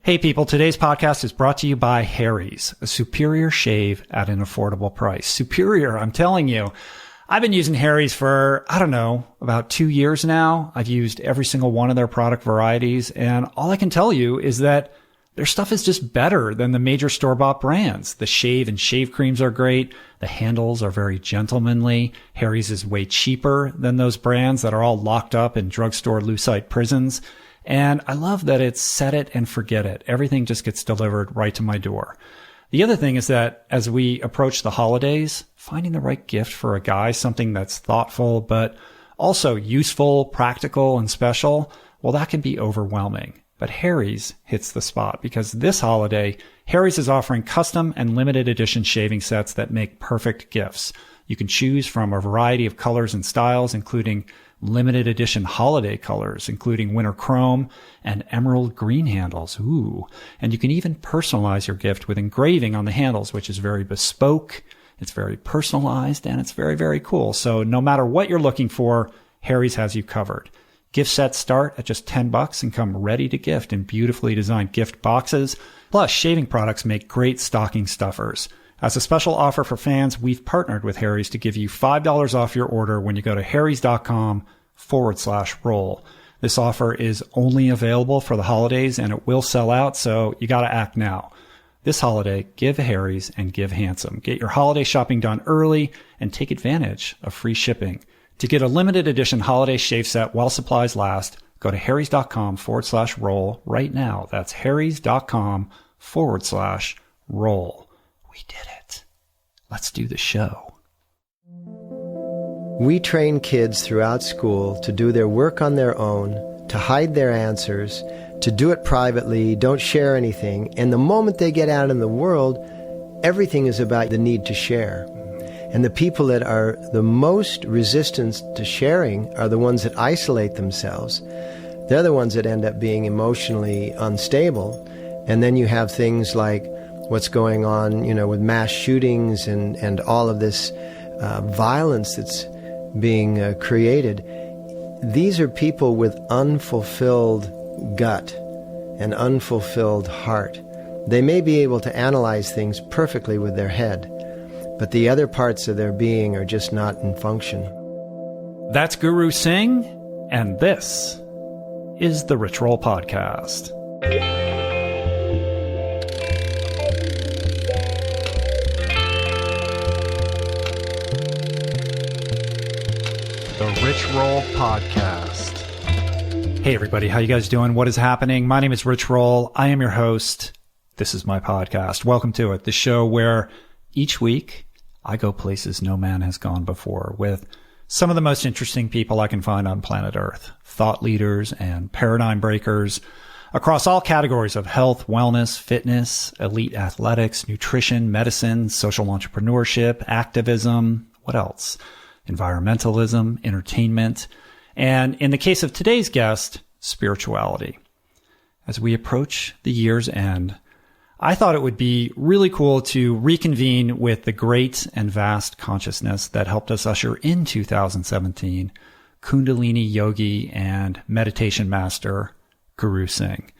Hey people, today's podcast is brought to you by Harry's, a superior shave at an affordable price. Superior, I'm telling you. I've been using Harry's for, about 2 years now. I've used every single one of their product varieties, and all I can tell you is that their stuff is just better than the major store-bought brands. The shave and shave creams are great. The handles are very gentlemanly. Harry's is way cheaper than those brands that are all locked up in drugstore lucite prisons. And I love that it's set it and forget it. Everything just gets delivered right to my door. The other thing is that as we approach the holidays, finding the right gift for a guy, something that's thoughtful, but also useful, practical, and special, well, that can be overwhelming. But Harry's hits the spot because this holiday, Harry's is offering custom and limited edition shaving sets that make perfect gifts. You can choose from a variety of colors and styles, including limited edition holiday colors, including winter chrome and emerald green handles. Ooh. And you can even personalize your gift with engraving on the handles, which is very bespoke. It's very personalized and it's very, very cool. So no matter what you're looking for, Harry's has you covered. Gift sets start at just $10 and come ready to gift in beautifully designed gift boxes. Plus, shaving products make great stocking stuffers. As a special offer for fans, we've partnered with Harry's to give you $5 off your order when you go to harrys.com/roll. This offer is only available for the holidays and it will sell out, so you gotta act now. This holiday, give Harry's and give handsome. Get your holiday shopping done early and take advantage of free shipping. To get a limited edition holiday shave set while supplies last, go to harrys.com/roll right now. That's harrys.com/roll. We did it. Let's do the show. We train kids throughout school to do their work on their own, to hide their answers, to do it privately, don't share anything. And the moment they get out in the world, everything is about the need to share. And the people that are the most resistant to sharing are the ones that isolate themselves. They're the ones that end up being emotionally unstable. And then you have things like what's going on, with mass shootings and all of this violence that's being created. These are people with unfulfilled gut and unfulfilled heart. They may be able to analyze things perfectly with their head, but the other parts of their being are just not in function. That's Guru Singh, and this is the Rich Roll Podcast. The Rich Roll Podcast. Hey everybody, how you guys doing? What is happening? My name is Rich Roll. I am your host. This is my podcast. Welcome to it, the show where each week I go places no man has gone before with some of the most interesting people I can find on planet Earth. Thought leaders and paradigm breakers across all categories of health, wellness, fitness, elite athletics, nutrition, medicine, social entrepreneurship, activism. What else? Environmentalism, entertainment, and in the case of today's guest, spirituality. As we approach the year's end, I thought it would be really cool to reconvene with the great and vast consciousness that helped us usher in 2017, Kundalini yogi and meditation master, Guru Singh.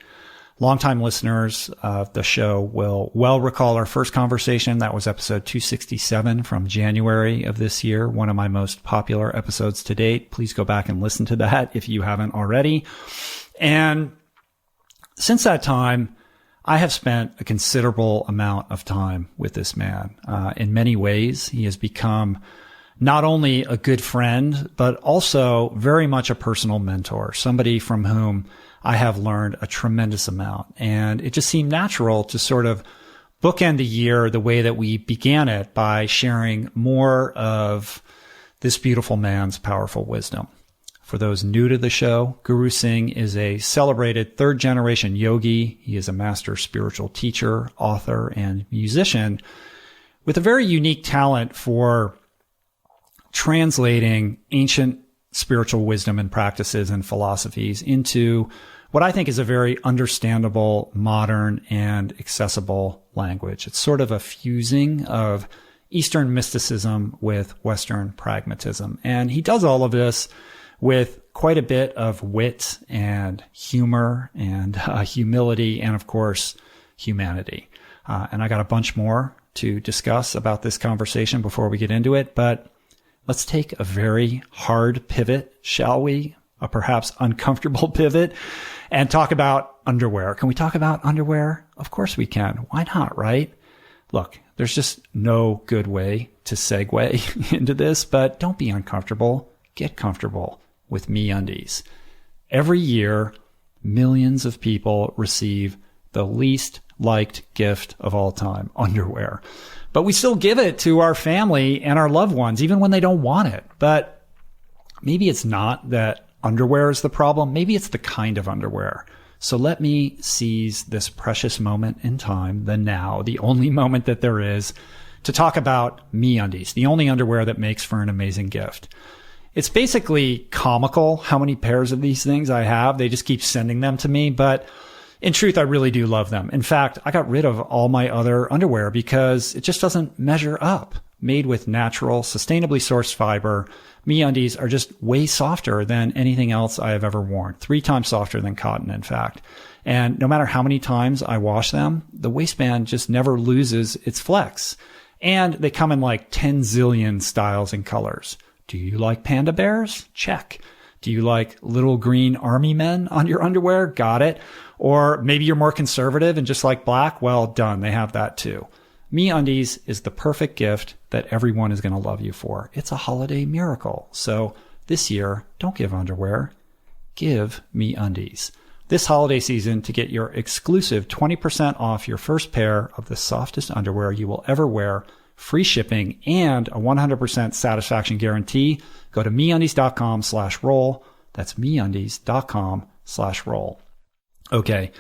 Longtime listeners of the show will well recall our first conversation. That was episode 267 from January of this year, one of my most popular episodes to date. Please go back and listen to that if you haven't already. And since that time, I have spent a considerable amount of time with this man. In many ways, he has become not only a good friend, but also very much a personal mentor, somebody from whom I have learned a tremendous amount. And it just seemed natural to sort of bookend the year the way that we began it by sharing more of this beautiful man's powerful wisdom. For those new to the show, Guru Singh is a celebrated third-generation yogi. He is a master spiritual teacher, author, and musician with a very unique talent for translating ancient spiritual wisdom and practices and philosophies into what I think is a very understandable, modern, and accessible language. It's sort of a fusing of Eastern mysticism with Western pragmatism. And he does all of this with quite a bit of wit and humor and humility and, of course, humanity. And I got a bunch more to discuss about this conversation before we get into it, but let's take a very hard pivot, shall we? A perhaps uncomfortable pivot, and talk about underwear. Can we talk about underwear? Of course we can. Why not, right? Look, there's just no good way to segue into this, but don't be uncomfortable. Get comfortable with MeUndies. Every year, millions of people receive the least liked gift of all time, underwear. But we still give it to our family and our loved ones, even when they don't want it. But maybe it's not that underwear is the problem. Maybe it's the kind of underwear. So let me seize this precious moment in time, the now, the only moment that there is, to talk about MeUndies, the only underwear that makes for an amazing gift. It's basically comical how many pairs of these things I have. They just keep sending them to me, but in truth, I really do love them. In fact, I got rid of all my other underwear because it just doesn't measure up. Made with natural, sustainably sourced fiber, MeUndies are just way softer than anything else I have ever worn. 3 times softer than cotton, in fact. And no matter how many times I wash them, the waistband just never loses its flex. And they come in like 10 zillion styles and colors. Do you like panda bears? Check. Do you like little green army men on your underwear? Got it. Or maybe you're more conservative and just like black? Well, done. They have that too. MeUndies is the perfect gift that everyone is going to love you for. It's a holiday miracle. So this year, don't give underwear. Give MeUndies. This holiday season, to get your exclusive 20% off your first pair of the softest underwear you will ever wear, free shipping, and a 100% satisfaction guarantee, go to MeUndies.com/roll. That's MeUndies.com/roll. Okay,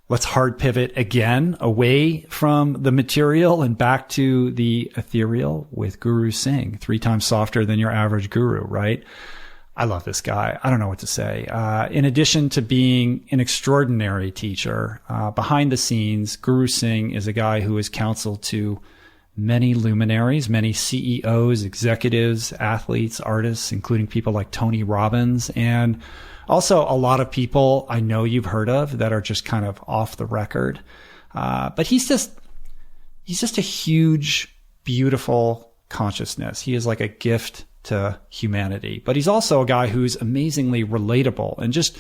let's hard pivot again away from the material and back to the ethereal with Guru Singh, 3 times softer than your average guru, right? I love this guy. I don't know what to say. In addition to being an extraordinary teacher, behind the scenes, Guru Singh is a guy who has counseled to many luminaries, many CEOs, executives, athletes, artists, including people like Tony Robbins, and also a lot of people I know you've heard of that are just kind of off the record. But he's just a huge, beautiful consciousness. He is like a gift to humanity. But he's also a guy who's amazingly relatable and just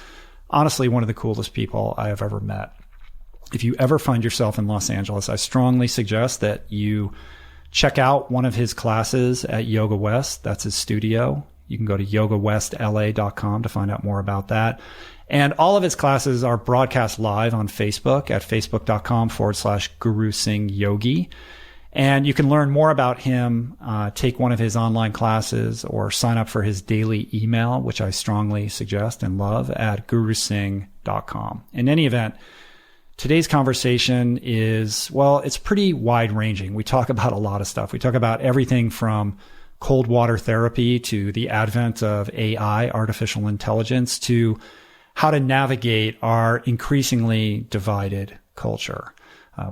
honestly one of the coolest people I have ever met. If you ever find yourself in Los Angeles, I strongly suggest that you check out one of his classes at Yoga West. That's his studio. You can go to yogawestla.com to find out more about that. And all of his classes are broadcast live on Facebook at facebook.com/Guru Singh Yogi. And you can learn more about him, take one of his online classes, or sign up for his daily email, which I strongly suggest and love, at gurusingh.com. In any event, today's conversation is, well, it's pretty wide-ranging. We talk about a lot of stuff. We talk about everything from cold water therapy to the advent of AI, artificial intelligence, to how to navigate our increasingly divided culture.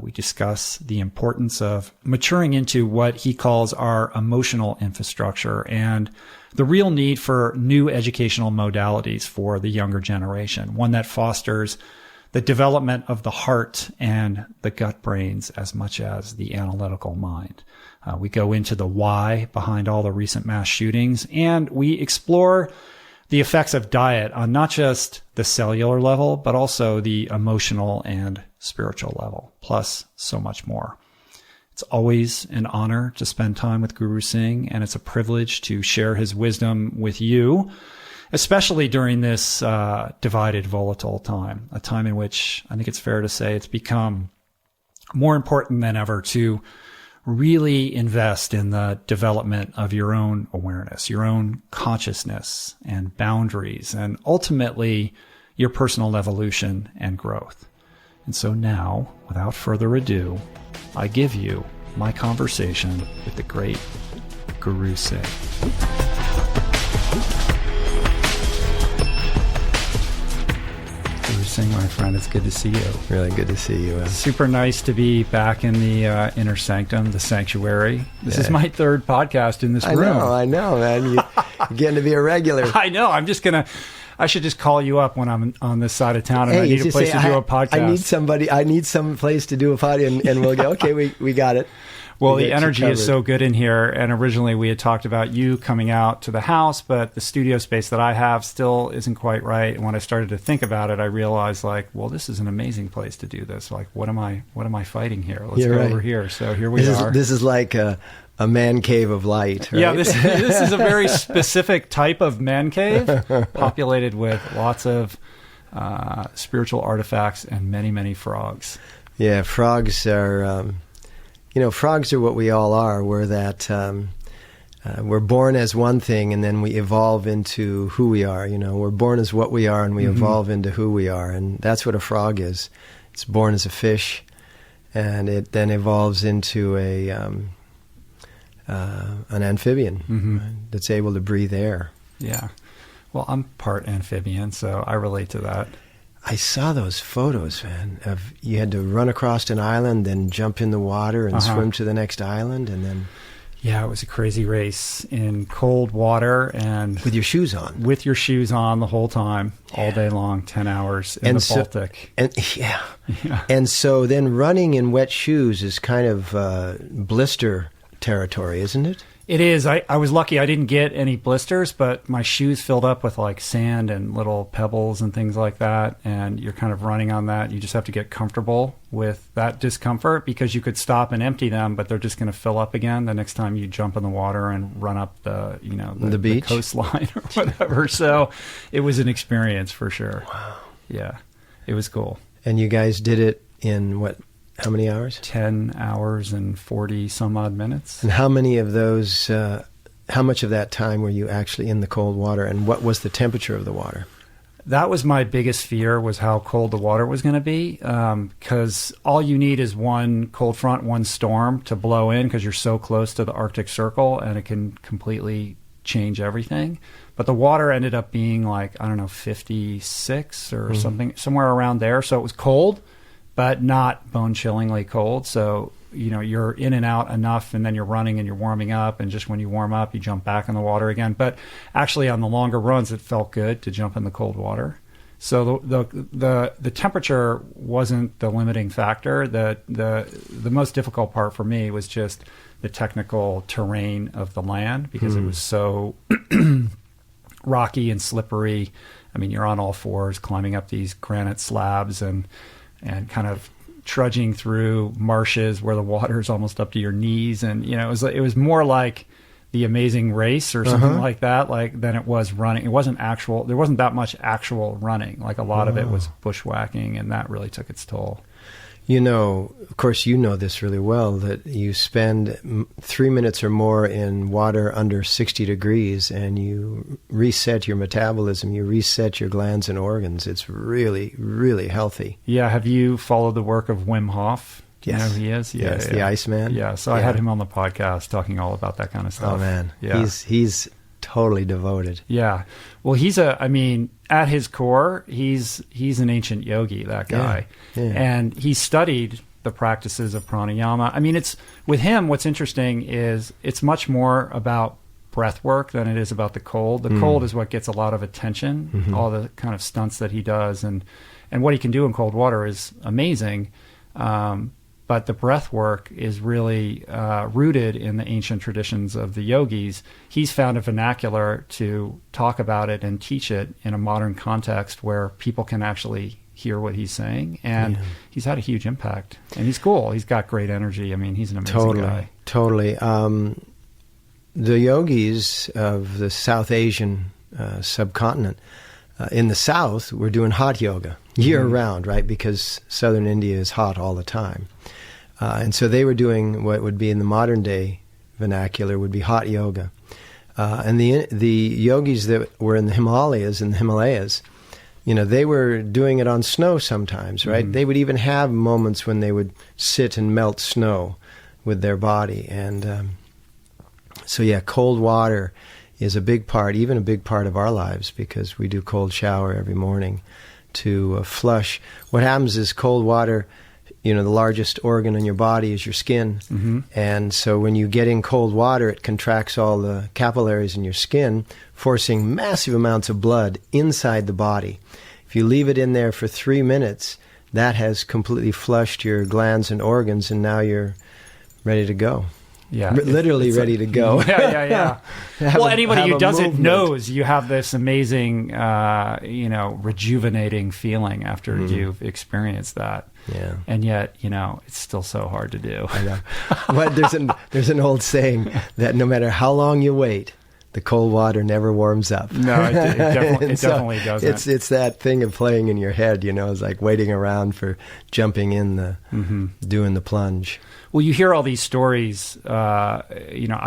We discuss the importance of maturing into what he calls our emotional infrastructure and the real need for new educational modalities for the younger generation, one that fosters the development of the heart and the gut brains as much as the analytical mind. We go into the why behind all the recent mass shootings, and we explore the effects of diet on not just the cellular level, but also the emotional and spiritual level, plus so much more. It's always an honor to spend time with Guru Singh, and it's a privilege to share his wisdom with you, especially during this divided, volatile time, a time in which I think it's fair to say it's become more important than ever to really invest in the development of your own awareness, your own consciousness and boundaries, and ultimately your personal evolution and growth. And so now, without further ado, I give you my conversation with the great Guru Singh. Singh, my friend, it's good to see you. Really good to see you. Super nice to be back in the inner sanctum, the sanctuary. This is my third podcast in this room. I know, man. getting to be a regular. I know. I should just call you up when I'm on this side of town and I need a place to do a podcast. I need some place to do a podcast, and we'll go, okay, we got it. Well, the energy is so good in here, and originally we had talked about you coming out to the house, but the studio space that I have still isn't quite right. And when I started to think about it, I realized, like, well, this is an amazing place to do this. Like, what am I fighting here? Let's go over here. So here we are. This is like a man cave of light, right? Yeah, this is a very specific type of man cave, populated with lots of spiritual artifacts and many, many frogs. Yeah, frogs are... frogs are what we all are. We're that we're born as one thing, and then we evolve into who we are. We're born as what we are, and we evolve into who we are, and that's what a frog is. It's born as a fish, and it then evolves into an amphibian that's able to breathe air. Yeah. Well, I'm part amphibian, so I relate to that. I saw those photos, man, of you had to run across an island, then jump in the water and swim to the next island, and then... Yeah, it was a crazy race in cold water and... With your shoes on. With your shoes on the whole time, all day long, 10 hours in the Baltic. Yeah. And so then running in wet shoes is kind of blister territory, isn't it? It is. I was lucky. I didn't get any blisters, but my shoes filled up with like sand and little pebbles and things like that. And you're kind of running on that. You just have to get comfortable with that discomfort, because you could stop and empty them, but they're just going to fill up again the next time you jump in the water and run up the beach, the coastline or whatever. So it was an experience for sure. Wow. Yeah, it was cool. And you guys did it in what? How many hours? 10 hours and 40 some odd minutes. And how many of those, how much of that time were you actually in the cold water, and what was the temperature of the water? That was my biggest fear, was how cold the water was going to be, because all you need is one cold front, one storm to blow in, because you're so close to the Arctic Circle, and it can completely change everything. But the water ended up being like, 56 or something, somewhere around there. So it was cold, but not bone-chillingly cold. So, you're in and out enough, and then you're running and you're warming up, and just when you warm up, you jump back in the water again. But actually, on the longer runs, it felt good to jump in the cold water. So the temperature wasn't the limiting factor. The most difficult part for me was just the technical terrain of the land, because it was so rocky and slippery. I mean, you're on all fours climbing up these granite slabs and kind of trudging through marshes where the water is almost up to your knees. And, it was more like The Amazing Race or something like that, than it was running. It wasn't there wasn't that much actual running. Like, a lot of it was bushwhacking, and that really took its toll. Of course, this really well, that you spend 3 minutes or more in water under 60 degrees, and you reset your metabolism, you reset your glands and organs. It's really, really healthy. Yeah. Have you followed the work of Wim Hof? Do you know who he is? Yeah, yes, the Iceman. Yeah, so I had him on the podcast talking all about that kind of stuff. Oh, man. Yeah. He's totally devoted. Yeah. Well, at his core, he's an ancient yogi, that guy. Yeah. And he studied the practices of pranayama. I mean, with him, what's interesting is it's much more about breath work than it is about the cold. The cold is what gets a lot of attention, all the kind of stunts that he does. And what he can do in cold water is amazing. But the breath work is really rooted in the ancient traditions of the yogis. He's found a vernacular to talk about it and teach it in a modern context where people can actually hear what he's saying. And he's had a huge impact. And he's cool. He's got great energy. I mean, he's an amazing guy. Totally. The yogis of the South Asian subcontinent, in the South, were doing hot yoga year-round, right? Because southern India is hot all the time. And so they were doing what would be in the modern-day vernacular would be hot yoga. And the yogis that were in the Himalayas, they were doing it on snow sometimes, right? They would even have moments when they would sit and melt snow with their body. And cold water is a big part of our lives, because we do cold shower every morning to flush. What happens is cold water the largest organ in your body is your skin. Mm-hmm. And so when you get in cold water, it contracts all the capillaries in your skin, forcing massive amounts of blood inside the body. If you leave it in there for 3 minutes, that has completely flushed your glands and organs, and now you're ready to go. Yeah, literally ready to go. Yeah. Well, anybody who does it knows you have this amazing, rejuvenating feeling after you've experienced that. Yeah. And yet, it's still so hard to do. I know. But there's an old saying that no matter how long you wait, the cold water never warms up. No, it definitely doesn't. It's that thing of playing in your head, it's like waiting around for jumping in doing the plunge. Well, you hear all these stories, I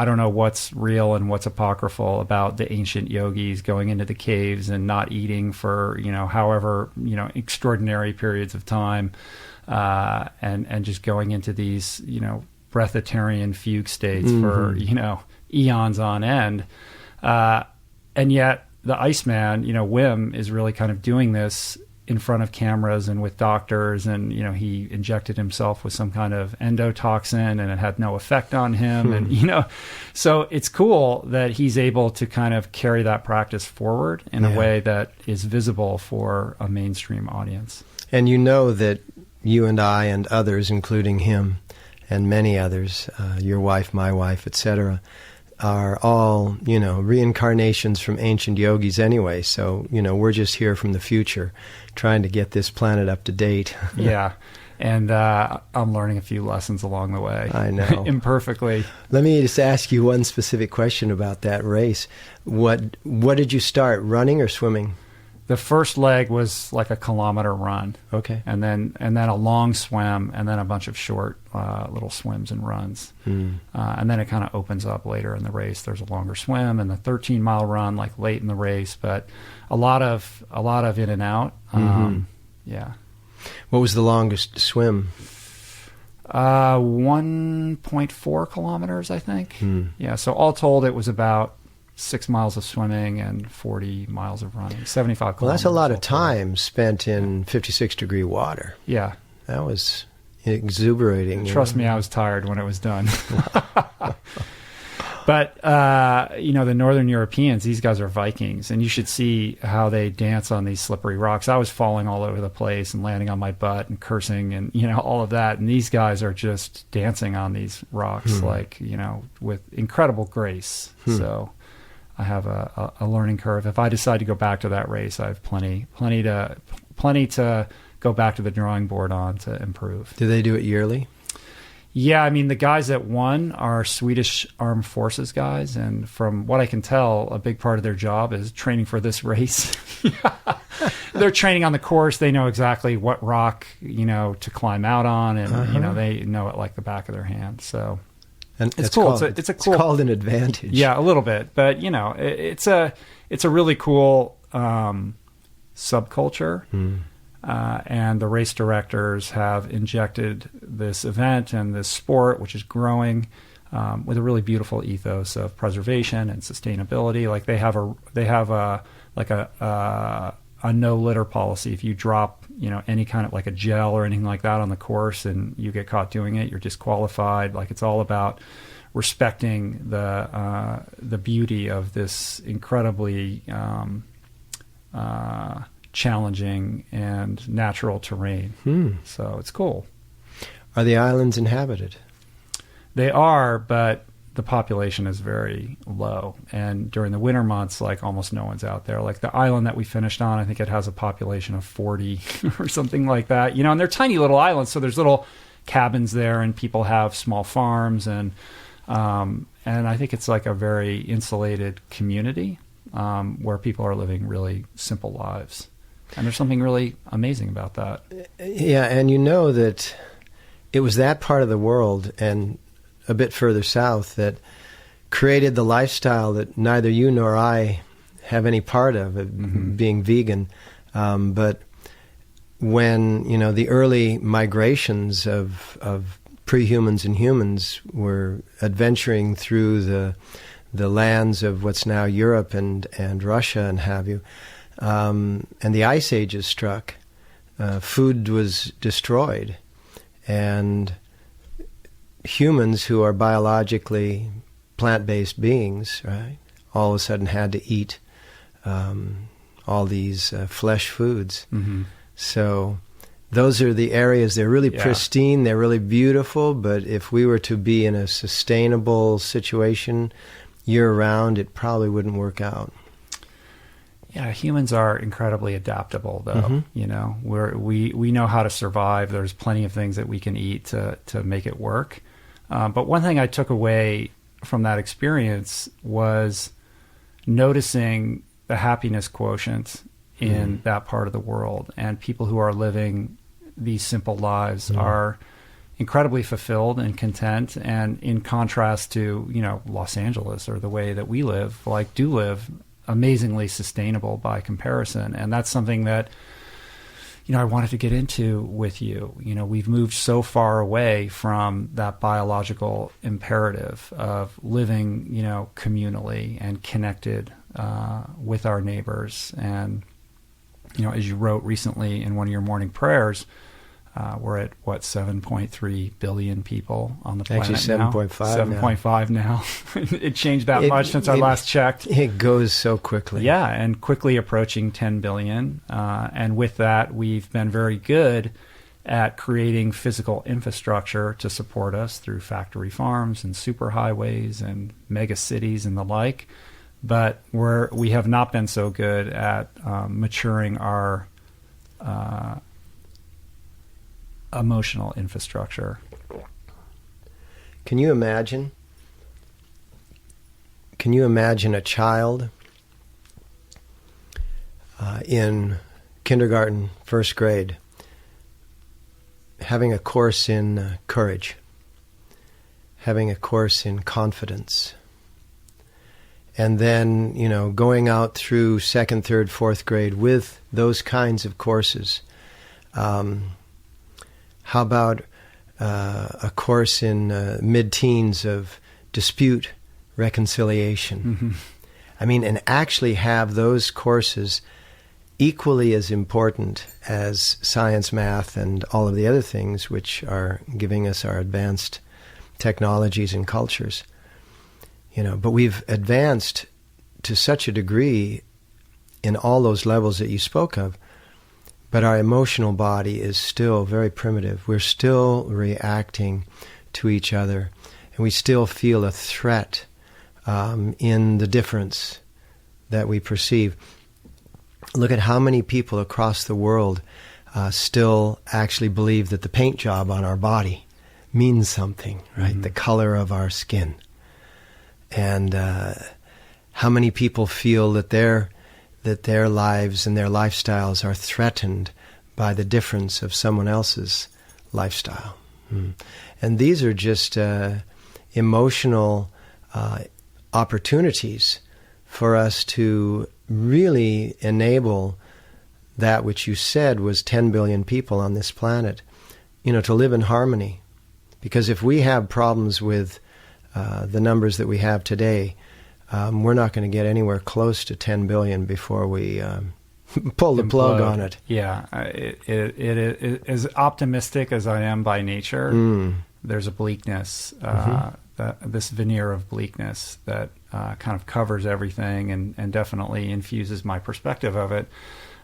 don't know what's real and what's apocryphal about the ancient yogis going into the caves and not eating for, however, extraordinary periods of time, and just going into these, breatharian fugue states for, eons on end. And yet the Iceman, Wim, is really kind of doing this in front of cameras and with doctors, and he injected himself with some kind of endotoxin and it had no effect on him. And so it's cool that he's able to kind of carry that practice forward in a way that is visible for a mainstream audience. And that you and I and others, including him and many others, your wife, my wife, etc., are all, reincarnations from ancient yogis anyway. So, we're just here from the future trying to get this planet up to date. Yeah. And I'm learning a few lessons along the way. I know. Imperfectly. Let me just ask you one specific question about that race. What did you start, running or swimming? The first leg was like a kilometer run. Okay. And then a long swim, and then a bunch of short little swims and runs. And then it kind of opens up later in the race. There's a longer swim and the 13-mile run like late in the race, but a lot of in and out. Yeah. What was the longest swim? 1.4 kilometers, I think. Yeah. So all told, it was about 6 miles of swimming and 40 miles of running, 75 kilometers. Well, that's a lot of time spent in 56-degree water. Yeah. That was exuberating. Trust me, I was tired when it was done. But, the Northern Europeans, these guys are Vikings, and you should see how they dance on these slippery rocks. I was falling all over the place and landing on my butt and cursing and, all of that. And these guys are just dancing on these rocks, with incredible grace. So I have a learning curve. If I decide to go back to that race, I have plenty to go back to the drawing board on to improve. Do they do it yearly? Yeah, I mean, the guys that won are Swedish Armed Forces guys, and from what I can tell, a big part of their job is training for this race. They're training on the course. They know exactly what rock, to climb out on, and, they know it like the back of their hand. So and it's cool. It's called an advantage. Yeah, a little bit, but it's a really cool subculture. And the race directors have injected this event and this sport, which is growing, with a really beautiful ethos of preservation and sustainability. Like they have a no litter policy. If you drop any kind of like a gel or anything like that on the course and you get caught doing it, you're disqualified. Like it's all about respecting the beauty of this incredibly challenging and natural terrain. So it's cool. Are the islands inhabited? They are, but the population is very low. And during the winter months, like almost no one's out there. Like the island that we finished on, I think it has a population of 40 or something like that. And they're tiny little islands, so there's little cabins there and people have small farms and I think it's like a very insulated community where people are living really simple lives. And there's something really amazing about that. Yeah, and that it was that part of the world and a bit further south that created the lifestyle that neither you nor I have any part of, being vegan. But when, the early migrations of pre-humans and humans were adventuring through the lands of what's now Europe and Russia and have you, and the ice ages struck, food was destroyed, And humans who are biologically plant-based beings, right, all of a sudden had to eat all these flesh foods. Mm-hmm. So those are the areas, they're really pristine, they're really beautiful, but if we were to be in a sustainable situation year-round, it probably wouldn't work out. Yeah, humans are incredibly adaptable, though. Mm-hmm. You know, we know how to survive. There's plenty of things that we can eat to make it work. But one thing I took away from that experience was noticing the happiness quotient in that part of the world, and people who are living these simple lives are incredibly fulfilled and content, and in contrast to, you know, Los Angeles or the way that we live, do live amazingly sustainable by comparison. And that's something that, you know, I wanted to get into with you. You know, we've moved so far away from that biological imperative of living, you know, communally and connected with our neighbors. And, you know, as you wrote recently in one of your morning prayers, we're at, 7.3 billion people on the planet. Actually, 7.5 7.5 now. It changed that much since I last checked. It goes so quickly. Yeah, and quickly approaching 10 billion. And with that, we've been very good at creating physical infrastructure to support us through factory farms and superhighways and mega cities and the like. But we have not been so good at maturing our emotional infrastructure. Can you imagine a child in kindergarten, first grade, having a course in courage, having a course in confidence, and then, you know, going out through second, third, fourth grade with those kinds of courses? How about a course in mid-teens of dispute reconciliation? Mm-hmm. I mean, and actually have those courses equally as important as science, math, and all of the other things which are giving us our advanced technologies and cultures. You know, but we've advanced to such a degree in all those levels that you spoke of, but our emotional body is still very primitive. We're still reacting to each other, and we still feel a threat in the difference that we perceive. Look at how many people across the world still actually believe that the paint job on our body means something, right? Mm-hmm. The color of our skin. And how many people feel that their lives and their lifestyles are threatened by the difference of someone else's lifestyle. And these are just emotional opportunities for us to really enable that which you said was 10 billion people on this planet, you know, to live in harmony. Because if we have problems with the numbers that we have today, we're not going to get anywhere close to 10 billion before we pull the plug on it. Yeah, it as optimistic as I am by nature, there's a bleakness, this veneer of bleakness that kind of covers everything and definitely infuses my perspective of it,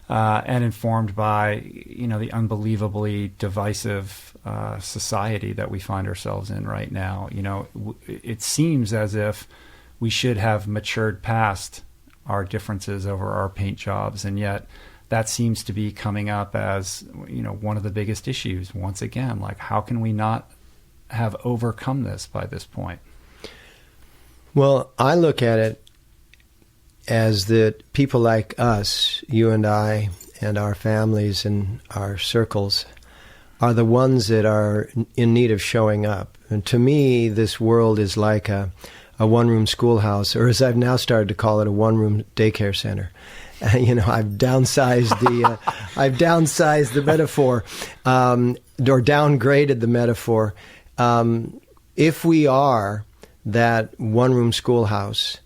and informed by, you know, the unbelievably divisive society that we find ourselves in right now. You know, it seems as if we should have matured past our differences over our paint jobs, and yet that seems to be coming up as, you know, one of the biggest issues once again. Like, how can we not have overcome this by this point? Well, I look at it as that people like us, you and I, and our families and our circles, are the ones that are in need of showing up. And to me, this world is like a one-room schoolhouse, or as I've now started to call it, a one-room daycare center. You know, I've downsized the metaphor, or downgraded the metaphor. If we are that one-room schoolhouse,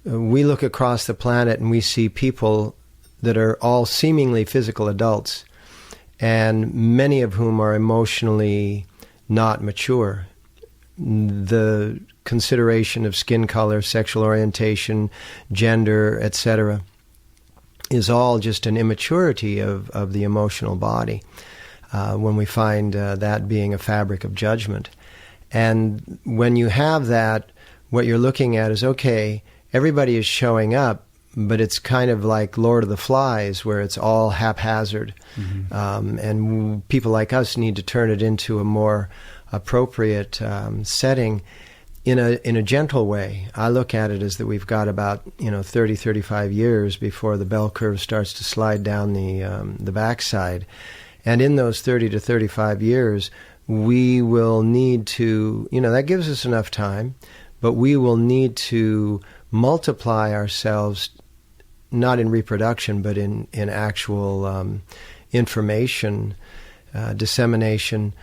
we look across the planet and we see people that are all seemingly physical adults, and many of whom are emotionally not mature. The consideration of skin color, sexual orientation, gender, etc., is all just an immaturity of the emotional body when we find that being a fabric of judgment. And when you have that, what you're looking at is, okay, everybody is showing up, but it's kind of like Lord of the Flies, where it's all haphazard. Mm-hmm. And people like us need to turn it into a more appropriate setting in a gentle way. I look at it as that we've got about 30, 35 years before the bell curve starts to slide down the backside. And in those 30 to 35 years, we will need to, that gives us enough time, but we will need to multiply ourselves, not in reproduction, but in actual information dissemination,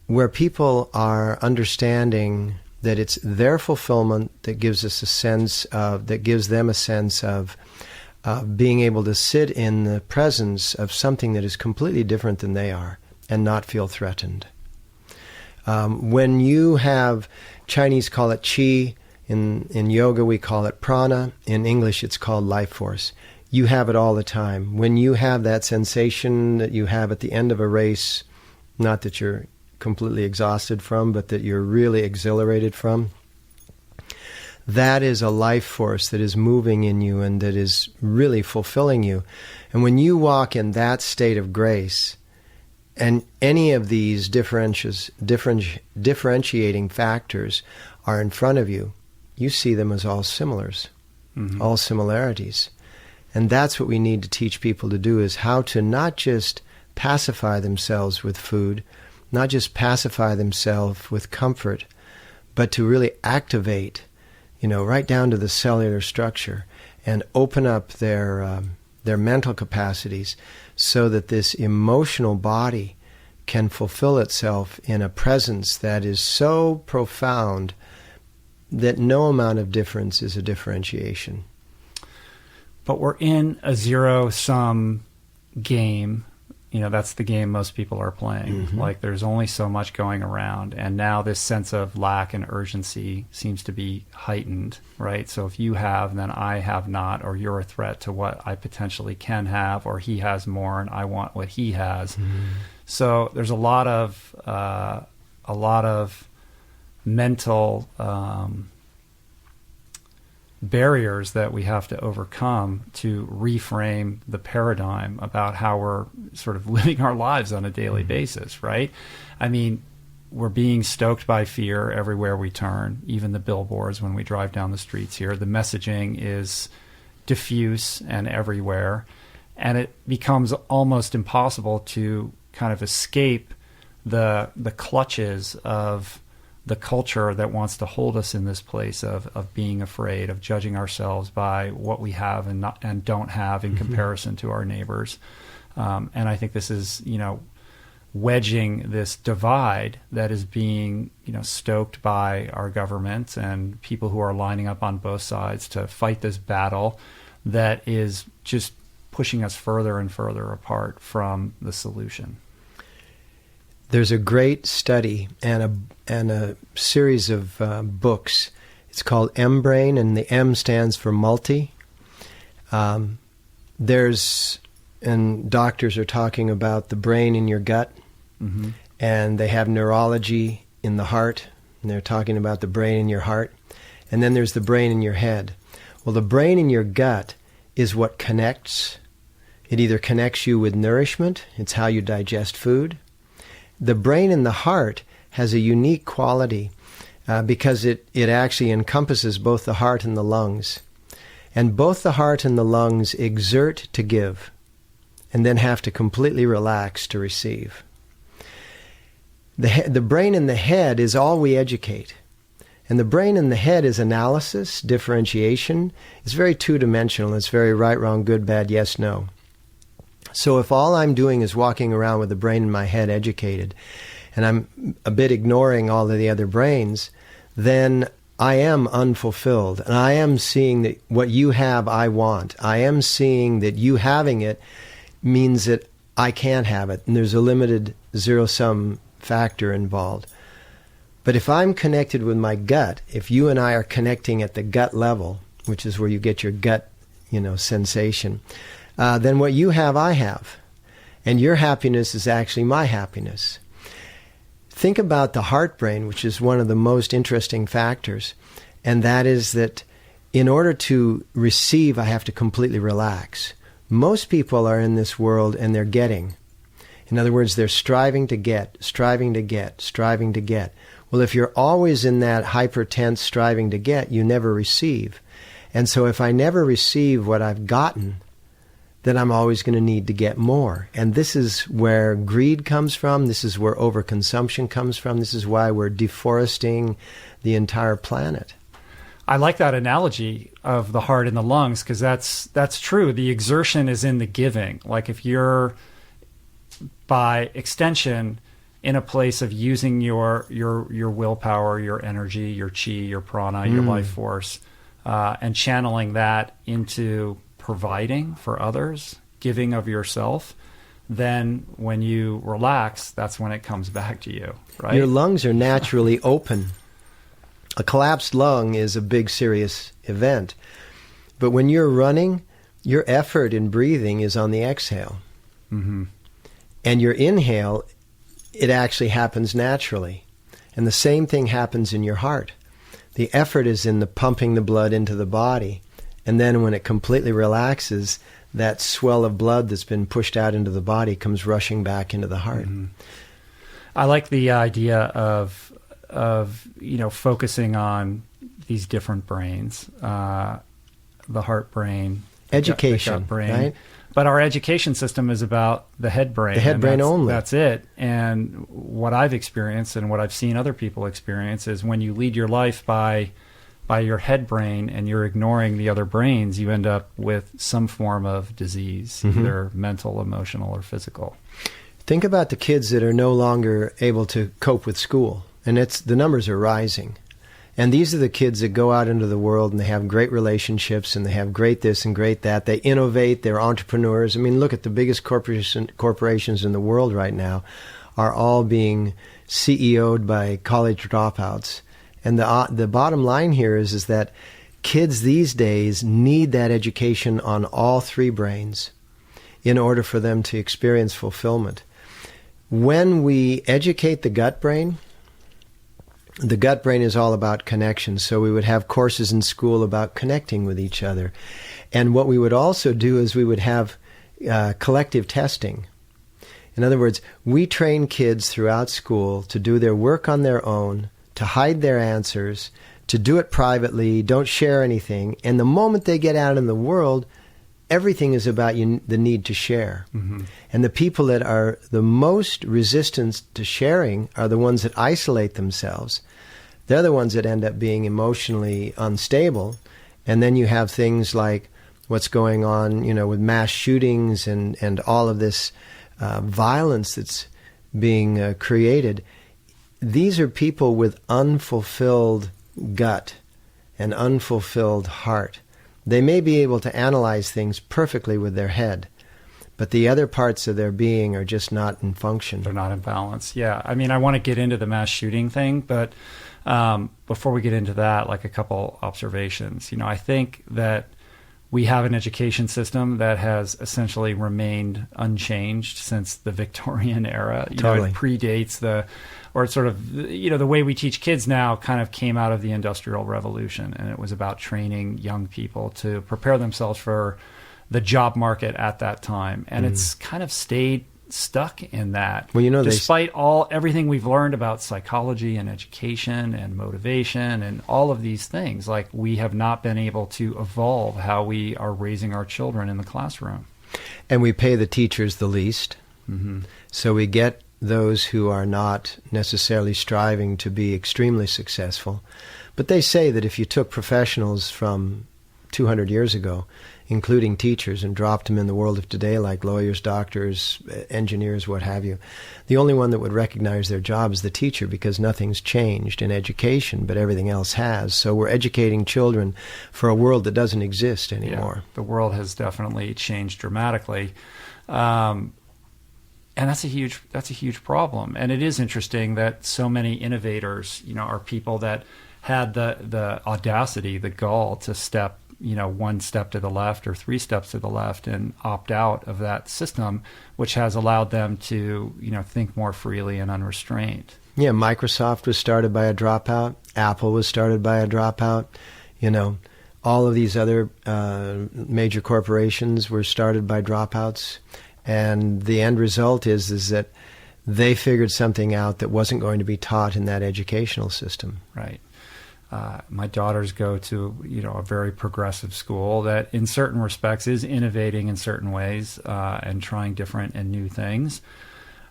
where people are understanding that it's their fulfillment that gives us that gives them a sense of being able to sit in the presence of something that is completely different than they are and not feel threatened. When you have, Chinese call it qi, in yoga we call it prana, in English it's called life force. You have it all the time. When you have that sensation that you have at the end of a race, not that you're completely exhausted from, but that you're really exhilarated from, that is a life force that is moving in you and that is really fulfilling you. And when you walk in that state of grace, and any of these differentiating factors are in front of you, you see them as all similars, mm-hmm. all similarities. And that's what we need to teach people to do, is how to not just pacify themselves with food, not just pacify themselves with comfort, but to really activate, right down to the cellular structure and open up their mental capacities so that this emotional body can fulfill itself in a presence that is so profound that no amount of difference is a differentiation. But we're in a zero-sum game. That's the game most people are playing. Mm-hmm. Like, there's only so much going around. And now this sense of lack and urgency seems to be heightened, right? So if you have, then I have not, or you're a threat to what I potentially can have, or he has more and I want what he has. Mm-hmm. So there's a lot of mental barriers that we have to overcome to reframe the paradigm about how we're sort of living our lives on a daily mm-hmm. basis, right? I mean, we're being stoked by fear everywhere we turn, even the billboards when we drive down the streets here. The messaging is diffuse and everywhere, and it becomes almost impossible to kind of escape the clutches of the culture that wants to hold us in this place of being afraid, of judging ourselves by what we have and don't have in mm-hmm. comparison to our neighbors. And I think this is, wedging this divide that is being, stoked by our government and people who are lining up on both sides to fight this battle that is just pushing us further and further apart from the solution. There's a great study and a series of books. It's called M-Brain, and the M stands for multi. And doctors are talking about the brain in your gut, mm-hmm. and they have neurology in the heart, and they're talking about the brain in your heart. And then there's the brain in your head. Well, the brain in your gut is what connects. It either connects you with nourishment, it's how you digest food. The brain in the heart has a unique quality because it actually encompasses both the heart and the lungs. And both the heart and the lungs exert to give and then have to completely relax to receive. The brain in the head is all we educate. And the brain in the head is analysis, differentiation. It's very two-dimensional. It's very right, wrong, good, bad, yes, no. So if all I'm doing is walking around with the brain in my head educated, and I'm a bit ignoring all of the other brains, then I am unfulfilled. And I am seeing that what you have, I want. I am seeing that you having it means that I can't have it. And there's a limited zero-sum factor involved. But if I'm connected with my gut, if you and I are connecting at the gut level, which is where you get your gut, sensation, then what you have, I have. And your happiness is actually my happiness. Think about the heart brain, which is one of the most interesting factors. And that is that in order to receive, I have to completely relax. Most people are in this world and they're getting. In other words, they're striving to get, striving to get, striving to get. Well, if you're always in that hyper-tense striving to get, you never receive. And so if I never receive what I've gotten, then I'm always going to need to get more. And this is where greed comes from. This is where overconsumption comes from. This is why we're deforesting the entire planet. I like that analogy of the heart and the lungs, because that's true. The exertion is in the giving. Like if you're, by extension, in a place of using your willpower, your energy, your chi, your prana, your life force, and channeling that into providing for others, giving of yourself, then when you relax, that's when it comes back to you, right? Your lungs are naturally open. A collapsed lung is a big, serious event. But when you're running, your effort in breathing is on the exhale. Mm-hmm. And your inhale, it actually happens naturally. And the same thing happens in your heart. The effort is in the pumping the blood into the body. And then when it completely relaxes, that swell of blood that's been pushed out into the body comes rushing back into the heart. Mm-hmm. I like the idea of focusing on these different brains, the heart brain, education, the gut brain. Right? But our education system is about the head brain. The head brain only. That's it. And what I've experienced and what I've seen other people experience is when you lead your life by your head brain and you're ignoring the other brains, you end up with some form of disease, either mental, emotional, or physical. Think about the kids that are no longer able to cope with school. And the numbers are rising. And these are the kids that go out into the world and they have great relationships and they have great this and great that. They innovate, they're entrepreneurs. I mean, look at the biggest corporations in the world right now are all being CEO'd by college dropouts. And the bottom line here is that kids these days need that education on all three brains in order for them to experience fulfillment. When we educate the gut brain is all about connection. So we would have courses in school about connecting with each other. And what we would also do is we would have collective testing. In other words, we train kids throughout school to do their work on their own, to hide their answers, to do it privately, don't share anything. And the moment they get out in the world, everything is about the need to share. Mm-hmm. And the people that are the most resistant to sharing are the ones that isolate themselves. They're the ones that end up being emotionally unstable. And then you have things like what's going on, with mass shootings and all of this violence that's being created. These are people with unfulfilled gut and unfulfilled heart. They may be able to analyze things perfectly with their head, but the other parts of their being are just not in function. They're not in balance. Yeah. I mean, I want to get into the mass shooting thing, but before we get into that, like a couple observations. I think that we have an education system that has essentially remained unchanged since the Victorian era. Totally. It predates the way we teach kids now kind of came out of the Industrial Revolution, and it was about training young people to prepare themselves for the job market at that time. And it's kind of stayed stuck in that. Well, despite everything we've learned about psychology and education and motivation and all of these things, like we have not been able to evolve how we are raising our children in the classroom. And we pay the teachers the least. Mm-hmm. So we get those who are not necessarily striving to be extremely successful. But they say that if you took professionals from 200 years ago, including teachers, and dropped them in the world of today, like lawyers, doctors, engineers, what have you, the only one that would recognize their job is the teacher, because nothing's changed in education, but everything else has. So we're educating children for a world that doesn't exist anymore. Yeah, the world has definitely changed dramatically. And that's a huge problem. And it is interesting that so many innovators, are people that had the audacity, the gall to step, one step to the left or three steps to the left and opt out of that system, which has allowed them to, think more freely and unrestrained. Yeah, Microsoft was started by a dropout. Apple was started by a dropout. All of these other major corporations were started by dropouts. And the end result is that they figured something out that wasn't going to be taught in that educational system. Right. My daughters go to, a very progressive school that in certain respects is innovating in certain ways and trying different and new things.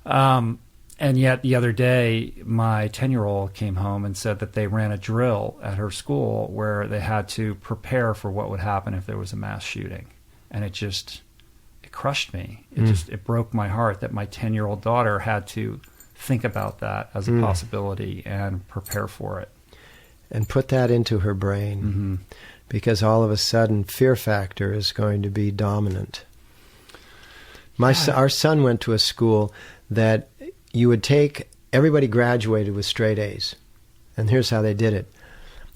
And yet the other day, my 10-year-old came home and said that they ran a drill at her school where they had to prepare for what would happen if there was a mass shooting. And it crushed me. It broke my heart that my 10-year-old daughter had to think about that as a possibility and prepare for it. And put that into her brain, because all of a sudden fear factor is going to be dominant. Our son went to a school that you would take, everybody graduated with straight A's. And here's how they did it.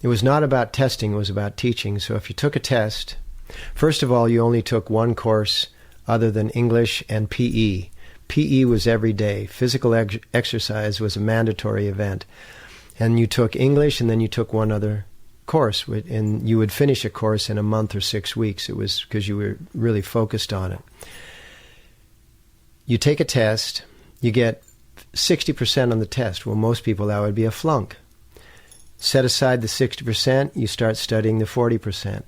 It was not about testing, it was about teaching. So if you took a test, first of all, you only took one course other than English and PE. PE was every day. Physical exercise was a mandatory event. And you took English, and then you took one other course. And you would finish a course in a month or 6 weeks. It was because you were really focused on it. You take a test, you get 60% on the test. Well, most people, that would be a flunk. Set aside the 60%, you start studying the 40%.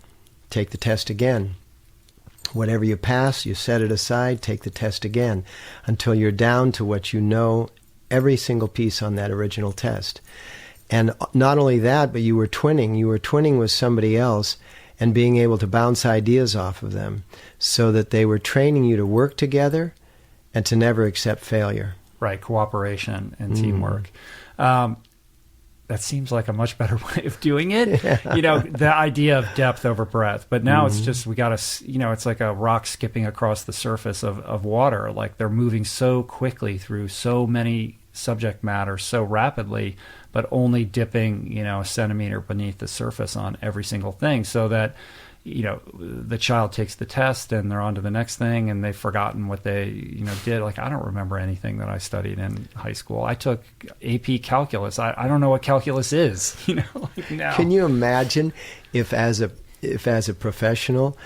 Take the test again. Whatever you pass, you set it aside, take the test again, until you're down to what you know, every single piece on that original test. And not only that, but you were twinning. You were twinning with somebody else and being able to bounce ideas off of them so that they were training you to work together and to never accept failure. Right, cooperation and teamwork. That seems like a much better way of doing it. Yeah. The idea of depth over breadth. But now it's just, we got to, it's like a rock skipping across the surface of water. Like they're moving so quickly through so many subject matter so rapidly, but only dipping, a centimeter beneath the surface on every single thing, so that, the child takes the test and they're on to the next thing and they've forgotten what they, did. Like, I don't remember anything that I studied in high school. I took AP calculus. I don't know what calculus is, now. Can you imagine if as a professional,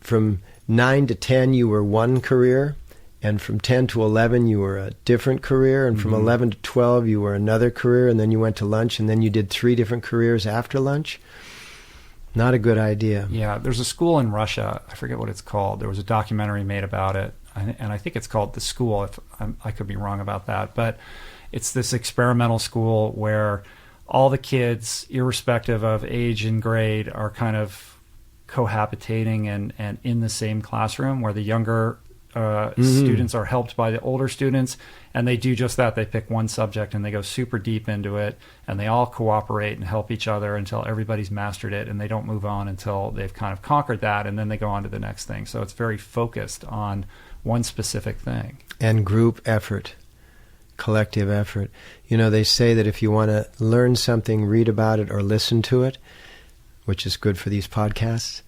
from 9 to 10 you were one career, and from 10 to 11 you were a different career, and from 11 to 12 you were another career, and then you went to lunch, and then you did 3 different careers after lunch? Not a good idea. Yeah, there's a school in Russia, I forget what it's called. There was a documentary made about it, and I think it's called The School. I could be wrong about that, but it's this experimental school where all the kids, irrespective of age and grade, are kind of cohabitating and in the same classroom, where the younger students are helped by the older students, and they do just that. They pick one subject and they go super deep into it, and they all cooperate and help each other until everybody's mastered it, and they don't move on until they've kind of conquered that, and then they go on to the next thing. So it's very focused on one specific thing. And group effort, collective effort. They say that if you want to learn something, read about it or listen to it, which is good for these podcasts.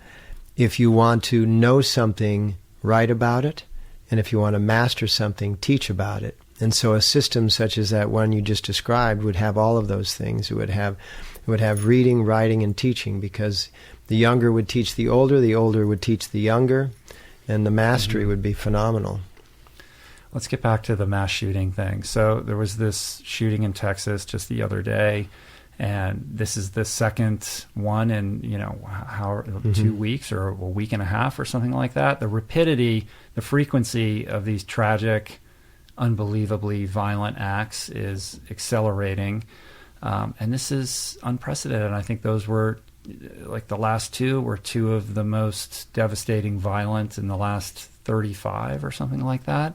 If you want to know something, write about it. And if you want to master something, teach about it. And so a system such as that one you just described would have all of those things. It would have reading, writing, and teaching, because the younger would teach the older would teach the younger, and the mastery would be phenomenal. Let's get back to the mass shooting thing. So there was this shooting in Texas just the other day, and this is the second one in, 2 weeks or a week and a half or something like that. The rapidity, the frequency of these tragic, unbelievably violent acts is accelerating. And this is unprecedented. I think those were, like the last two were two of the most devastating violent in the last 35 or something like that.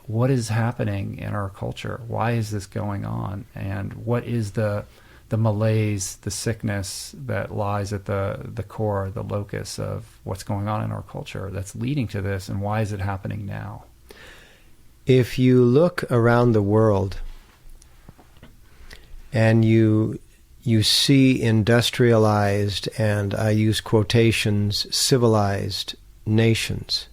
What is happening in our culture? Why is this going on? And what is the malaise, the sickness that lies at the core, the locus of what's going on in our culture that's leading to this, and why is it happening now? If you look around the world and you see industrialized, and I use quotations, civilized nations,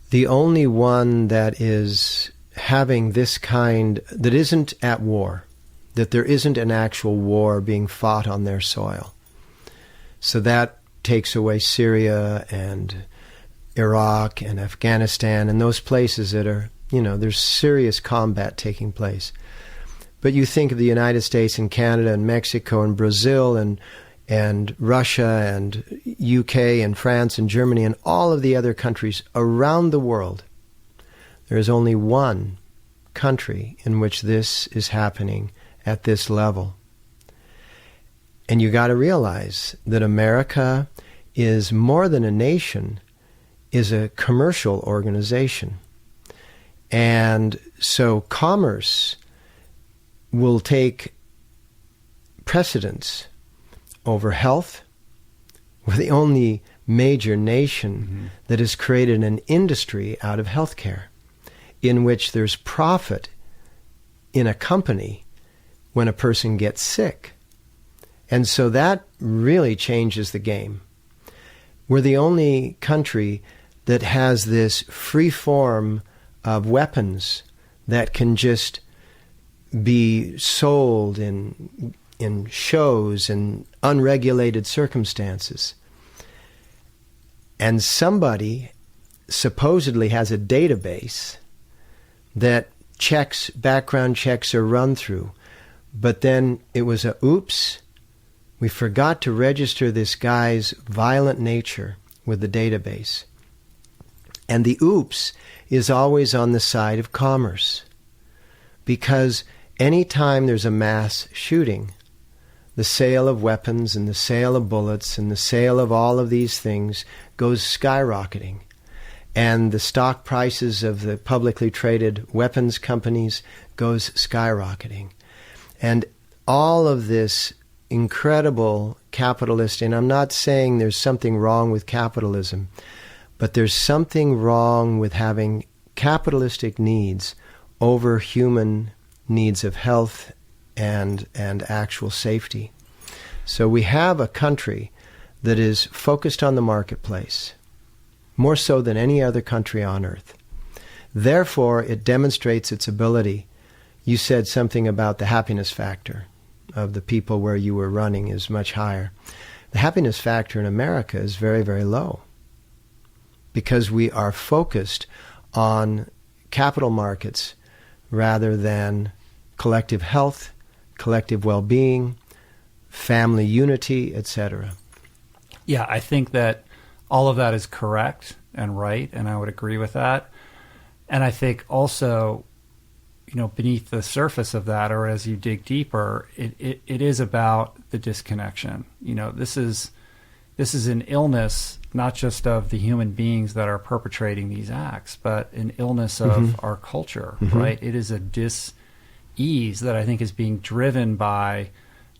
the only one that is having this kind, that isn't at war, that there isn't an actual war being fought on their soil. So that takes away Syria and Iraq and Afghanistan and those places that are, there's serious combat taking place. But you think of the United States and Canada and Mexico and Brazil and Russia and UK and France and Germany and all of the other countries around the world. There is only one country in which this is happening at this level. And you got to realize that America is more than a nation, is a commercial organization. And so commerce will take precedence over health. We're the only major nation that has created an industry out of healthcare in which there's profit in a company when a person gets sick. And so that really changes the game. We're the only country that has this free form of weapons that can just be sold in shows and unregulated circumstances. And somebody supposedly has a database that background checks are run through. But then it was oops, we forgot to register this guy's violent nature with the database. And the oops is always on the side of commerce. Because anytime there's a mass shooting, the sale of weapons and the sale of bullets and the sale of all of these things goes skyrocketing. And the stock prices of the publicly traded weapons companies goes skyrocketing. And all of this incredible capitalist, and I'm not saying there's something wrong with capitalism, but there's something wrong with having capitalistic needs over human needs of health and actual safety. So we have a country that is focused on the marketplace, more so than any other country on earth. Therefore, it demonstrates its ability. You said something about the happiness factor of the people where you were running is much higher. The happiness factor in America is very, very low because we are focused on capital markets rather than collective health, collective well-being, family unity, etc. Yeah, I think that all of that is correct and right, and I would agree with that. And I think also, beneath the surface of that, or as you dig deeper, it is about the disconnection. This is an illness, not just of the human beings that are perpetrating these acts, but an illness of our culture, right? It is a dis-ease that I think is being driven by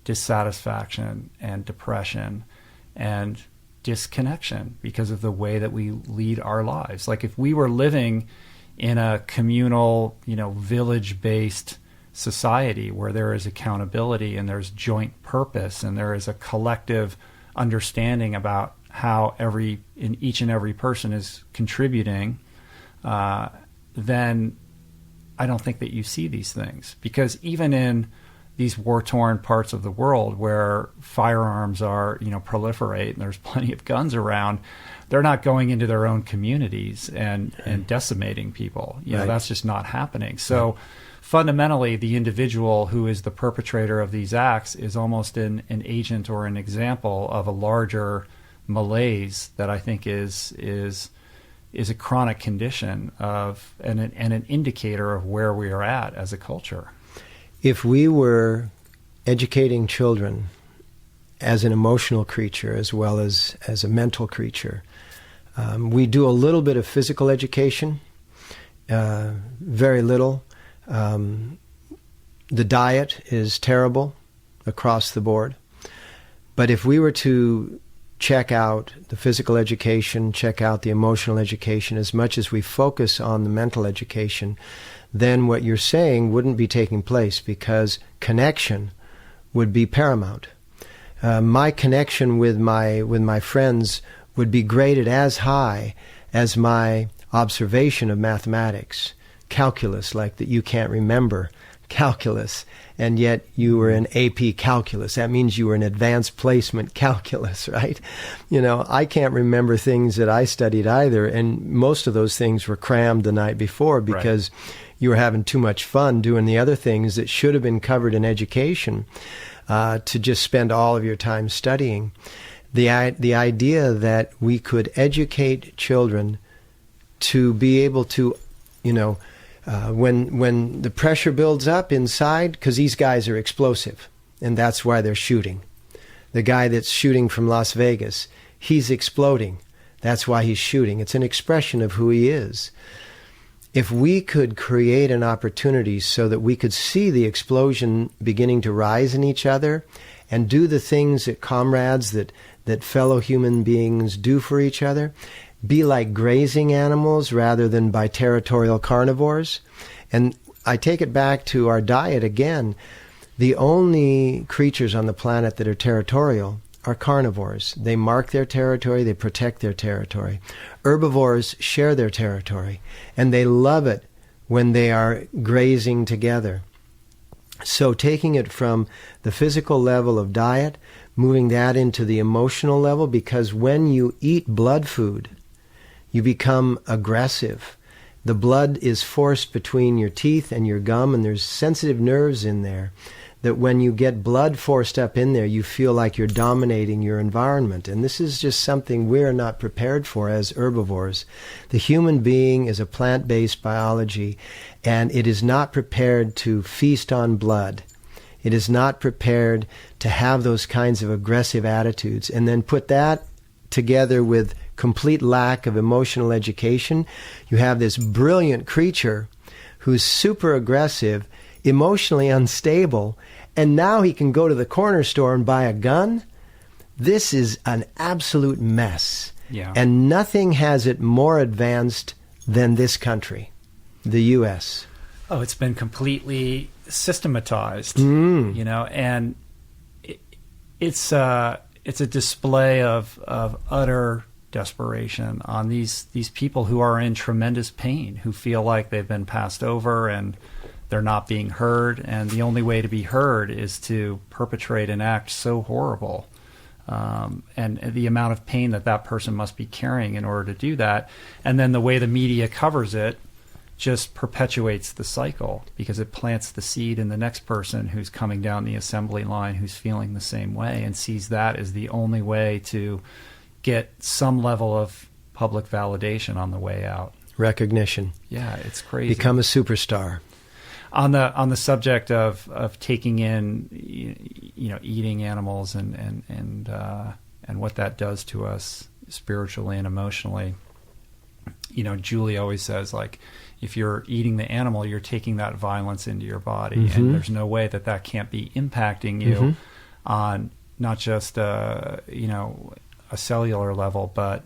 dissatisfaction and depression and disconnection because of the way that we lead our lives. Like if we were living in a communal, village-based society where there is accountability and there's joint purpose and there is a collective understanding about how each and every person is contributing, then I don't think that you see these things. Because even in these war-torn parts of the world where firearms are, proliferate and there's plenty of guns around, they're not going into their own communities and decimating people. Right. That's just not happening. So fundamentally, the individual who is the perpetrator of these acts is almost an agent or an example of a larger malaise that I think is a chronic condition of and an indicator of where we are at as a culture. If we were educating children as an emotional creature as well as a mental creature, we do a little bit of physical education, very little. The diet is terrible across the board. But if we were to check out the physical education, check out the emotional education, as much as we focus on the mental education, then what you're saying wouldn't be taking place, because connection would be paramount. My connection with my friends would be graded as high as my observation of mathematics, calculus, like that you can't remember calculus, and yet you were in AP calculus. That means you were in advanced placement calculus, right? You know, I can't remember things that I studied either, and most of those things were crammed the night before because you were having too much fun doing the other things that should have been covered in education, to just spend all of your time studying. The idea that we could educate children to be able to, you know, when the pressure builds up inside, because these guys are explosive, and that's why they're shooting. The guy that's shooting from Las Vegas, he's exploding. That's why he's shooting. It's an expression of who he is. If we could create an opportunity so that we could see the explosion beginning to rise in each other and do the things that comrades, that fellow human beings do for each other, be like grazing animals rather than by territorial carnivores. And I take it back to our diet again. The only creatures on the planet that are territorial are carnivores. They mark their territory, they protect their territory. Herbivores share their territory, and they love it when they are grazing together. So taking it from the physical level of diet, moving that into the emotional level, because when you eat blood food, you become aggressive. The blood is forced between your teeth and your gum, and there's sensitive nerves in there that when you get blood forced up in there, you feel like you're dominating your environment. And this is just something we're not prepared for as herbivores. The human being is a plant-based biology, and it is not prepared to feast on blood. It is not prepared to have those kinds of aggressive attitudes. And then put that together with complete lack of emotional education, you have this brilliant creature who's super aggressive, emotionally unstable, and now he can go to the corner store and buy a gun. This is an absolute mess. Yeah. And nothing has it more advanced than this country, the U.S. Oh, it's been completely systematized, you know, and it's a display of utter desperation on these people who are in tremendous pain, who feel like they've been passed over and they're not being heard, and the only way to be heard is to perpetrate an act so horrible, and the amount of pain that person must be carrying in order to do that. And then the way the media covers it just perpetuates the cycle, because it plants the seed in the next person who's coming down the assembly line who's feeling the same way and sees that as the only way to get some level of public validation on the way out. Recognition. Yeah, it's crazy. Become a superstar. On the subject of taking in, you know, eating animals and what that does to us spiritually and emotionally, you know, Julie always says, like, if you're eating the animal, you're taking that violence into your body, and there's no way that can't be impacting you on not just you know, a cellular level, but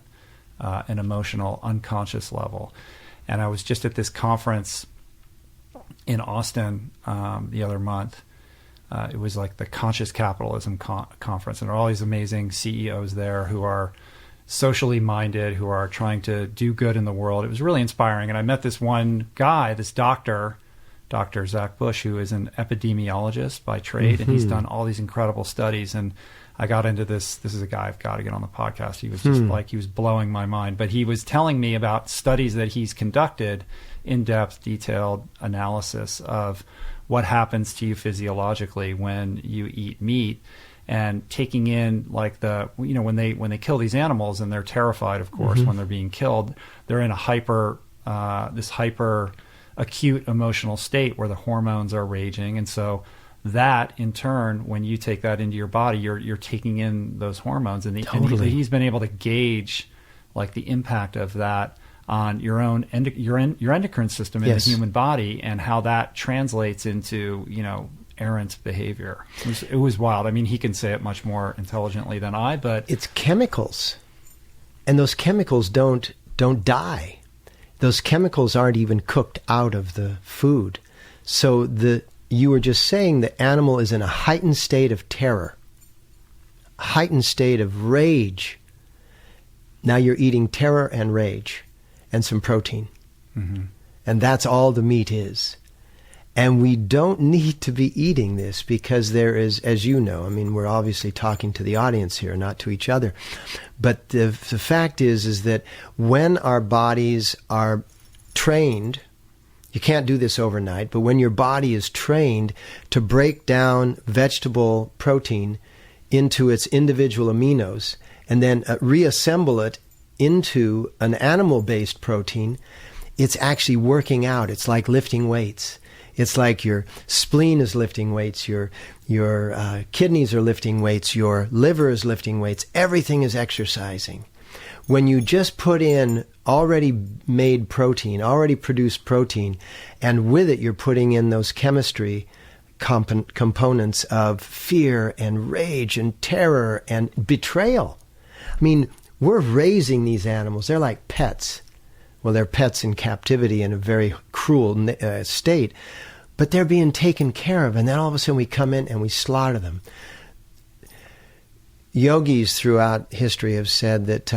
an emotional, unconscious level. And I was just at this conference in Austin the other month. It was like the Conscious Capitalism conference, and there are all these amazing CEOs there who are socially minded, who are trying to do good in the world. It was really inspiring. And I met this one guy, this Dr. Zach Bush, who is an epidemiologist by trade, and he's done all these incredible studies. And I got into this is a guy I've got to get on the podcast. He was just like, he was blowing my mind. But he was telling me about studies that he's conducted, in-depth, detailed analysis of what happens to you physiologically when you eat meat, and taking in, like, the, you know, when they kill these animals, and they're terrified, of course, when they're being killed, they're in a hyper acute emotional state where the hormones are raging. And so that, in turn, when you take that into your body, you're taking in those hormones, and he's been able to gauge, like, the impact of that on your endocrine system in the human body, and how that translates into, you know, errant behavior. It was wild. I mean, he can say it much more intelligently than I, but it's chemicals, and those chemicals don't die. Those chemicals aren't even cooked out of the food. So you were just saying the animal is in a heightened state of terror, heightened state of rage. Now you're eating terror and rage and some protein. Mm-hmm. And that's all the meat is. And we don't need to be eating this because there is, as you know, I mean, we're obviously talking to the audience here, not to each other. But the fact is that when our bodies are trained, you can't do this overnight, but when your body is trained to break down vegetable protein into its individual aminos and then reassemble it into an animal-based protein, it's actually working out. It's like lifting weights. It's like your spleen is lifting weights, your kidneys are lifting weights, your liver is lifting weights. Everything is exercising. When you just put in already made protein, already produced protein, and with it you're putting in those chemistry components of fear and rage and terror and betrayal. I mean, we're raising these animals. They're like pets. Well, they're pets in captivity in a very cruel state, but they're being taken care of, and then all of a sudden we come in and we slaughter them. Yogis throughout history have said that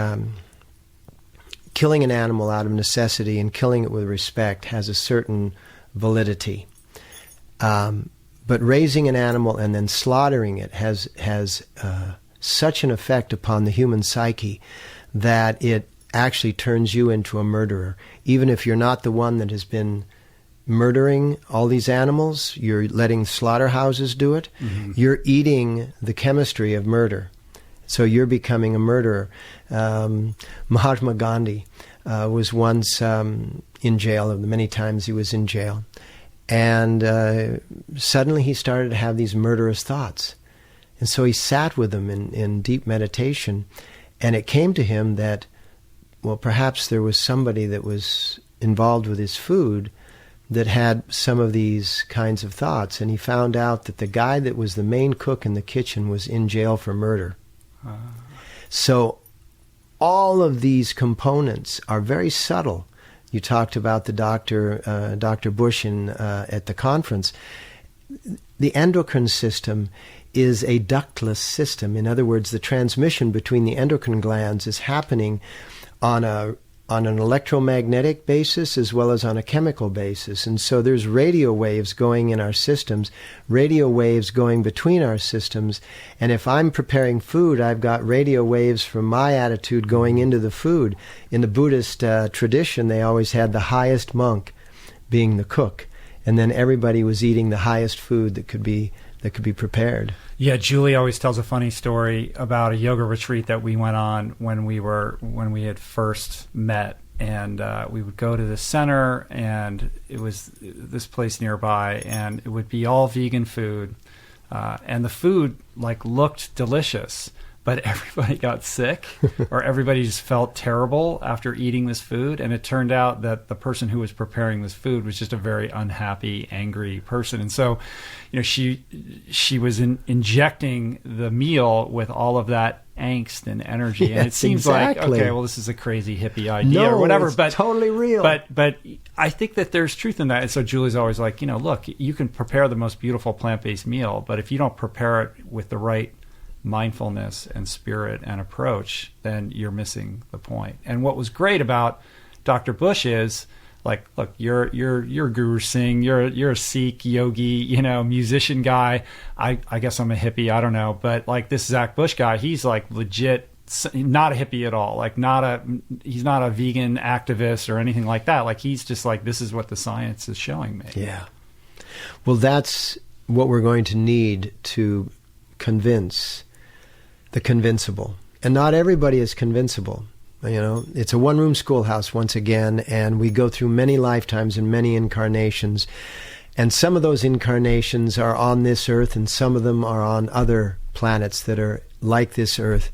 killing an animal out of necessity and killing it with respect has a certain validity. But raising an animal and then slaughtering it has such an effect upon the human psyche that it actually turns you into a murderer. Even if you're not the one that has been murdering all these animals, you're letting slaughterhouses do it, mm-hmm. You're eating the chemistry of murder. So you're becoming a murderer. Mahatma Gandhi was once in jail, of the many times he was in jail. And suddenly he started to have these murderous thoughts. And so he sat with them in deep meditation, and it came to him that, well, perhaps there was somebody that was involved with his food that had some of these kinds of thoughts. And he found out that the guy that was the main cook in the kitchen was in jail for murder. So all of these components are very subtle. You talked about the Dr. Bush at the conference. The endocrine system is a ductless system. In other words, the transmission between the endocrine glands is happening on an electromagnetic basis as well as on a chemical basis. And so there's radio waves going in our systems, radio waves going between our systems. And if I'm preparing food, I've got radio waves from my attitude going into the food. In the Buddhist tradition, they always had the highest monk being the cook. And then everybody was eating the highest food that could be prepared. Yeah, Julie always tells a funny story about a yoga retreat that we went on when we had first met, and we would go to the center, and it was this place nearby, and it would be all vegan food, and the food looked delicious, but everybody got sick or everybody just felt terrible after eating this food. And it turned out that the person who was preparing this food was just a very unhappy, angry person. And so, she was injecting the meal with all of that angst and energy. Yes, and it seems exactly. like, okay, well, this is a crazy hippie idea or whatever. But totally real. But I think that there's truth in that. And so Julie's always like, look, you can prepare the most beautiful plant-based meal, but if you don't prepare it with the right mindfulness and spirit and approach, then you're missing the point. And what was great about Dr. Bush is, look, you're Guru Singh, you're a Sikh yogi, musician guy. I guess I'm a hippie, I don't know, but this Zach Bush guy, he's legit not a hippie at all. He's not a vegan activist or anything like that. He's just this is what the science is showing me. Yeah. Well, that's what we're going to need to convince the convincible. And not everybody is convincible. It's a one-room schoolhouse once again, and we go through many lifetimes and many incarnations. And some of those incarnations are on this earth, and some of them are on other planets that are like this earth.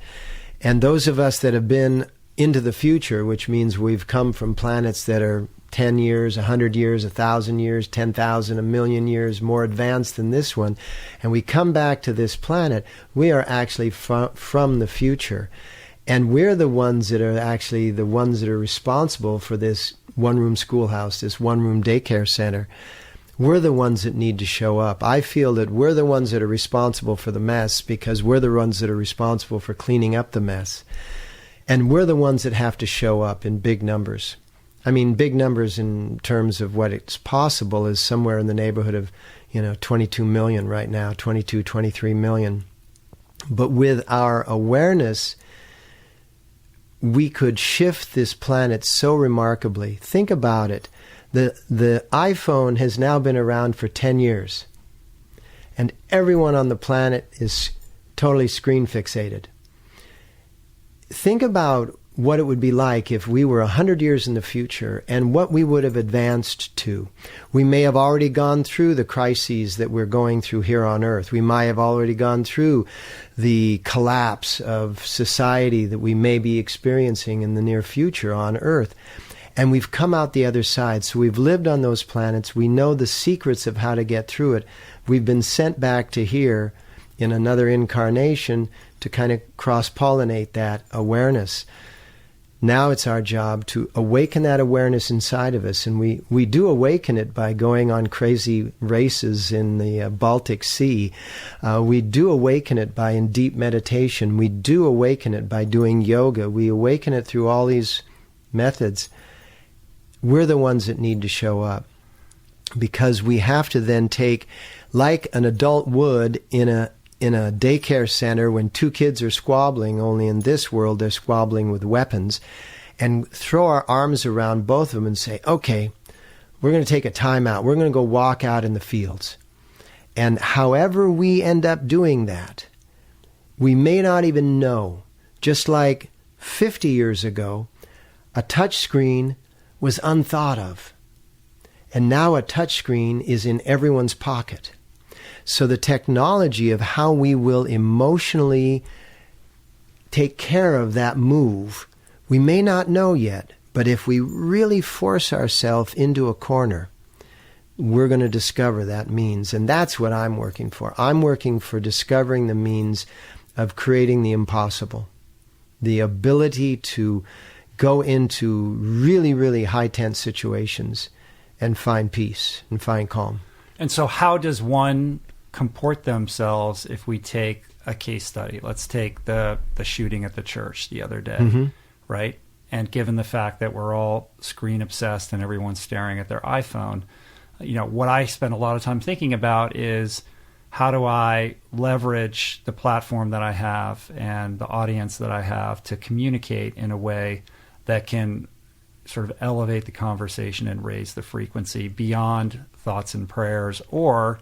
And those of us that have been into the future, which means we've come from planets that are 10 years, 100 years, 1,000 years, 10,000, a million years more advanced than this one, and we come back to this planet, we are actually from the future. And we're the ones that are actually the ones that are responsible for this one-room schoolhouse, this one-room daycare center. We're the ones that need to show up. I feel that we're the ones that are responsible for the mess because we're the ones that are responsible for cleaning up the mess. And we're the ones that have to show up in big numbers. I mean, big numbers in terms of what it's possible is somewhere in the neighborhood of, 22 million right now, 22, 23 million. But with our awareness, we could shift this planet so remarkably. Think about it. The iPhone has now been around for 10 years. And everyone on the planet is totally screen fixated. Think about what it would be like if we were 100 years in the future and what we would have advanced to. We may have already gone through the crises that we're going through here on Earth. We might have already gone through the collapse of society that we may be experiencing in the near future on Earth. And we've come out the other side. So we've lived on those planets. We know the secrets of how to get through it. We've been sent back to here in another incarnation to kind of cross-pollinate that awareness. Now it's our job to awaken that awareness inside of us. And we do awaken it by going on crazy races in the Baltic Sea. We do awaken it by in deep meditation. We do awaken it by doing yoga. We awaken it through all these methods. We're the ones that need to show up because we have to then take, like an adult would in a daycare center when two kids are squabbling, only in this world they're squabbling with weapons, and throw our arms around both of them and say, okay, we're going to take a time out. We're going to go walk out in the fields. And however we end up doing that, we may not even know. Just like 50 years ago, a touch screen was unthought of. And now a touch screen is in everyone's pocket. So the technology of how we will emotionally take care of that move, we may not know yet, but if we really force ourselves into a corner, we're going to discover that means. And that's what I'm working for. I'm working for discovering the means of creating the impossible, the ability to go into really, really high tense situations and find peace and find calm. And so how does one comport themselves if we take a case study? Let's take the shooting at the church the other day, right? And given the fact that we're all screen obsessed and everyone's staring at their iPhone, what I spend a lot of time thinking about is how do I leverage the platform that I have and the audience that I have to communicate in a way that can sort of elevate the conversation and raise the frequency beyond thoughts and prayers, or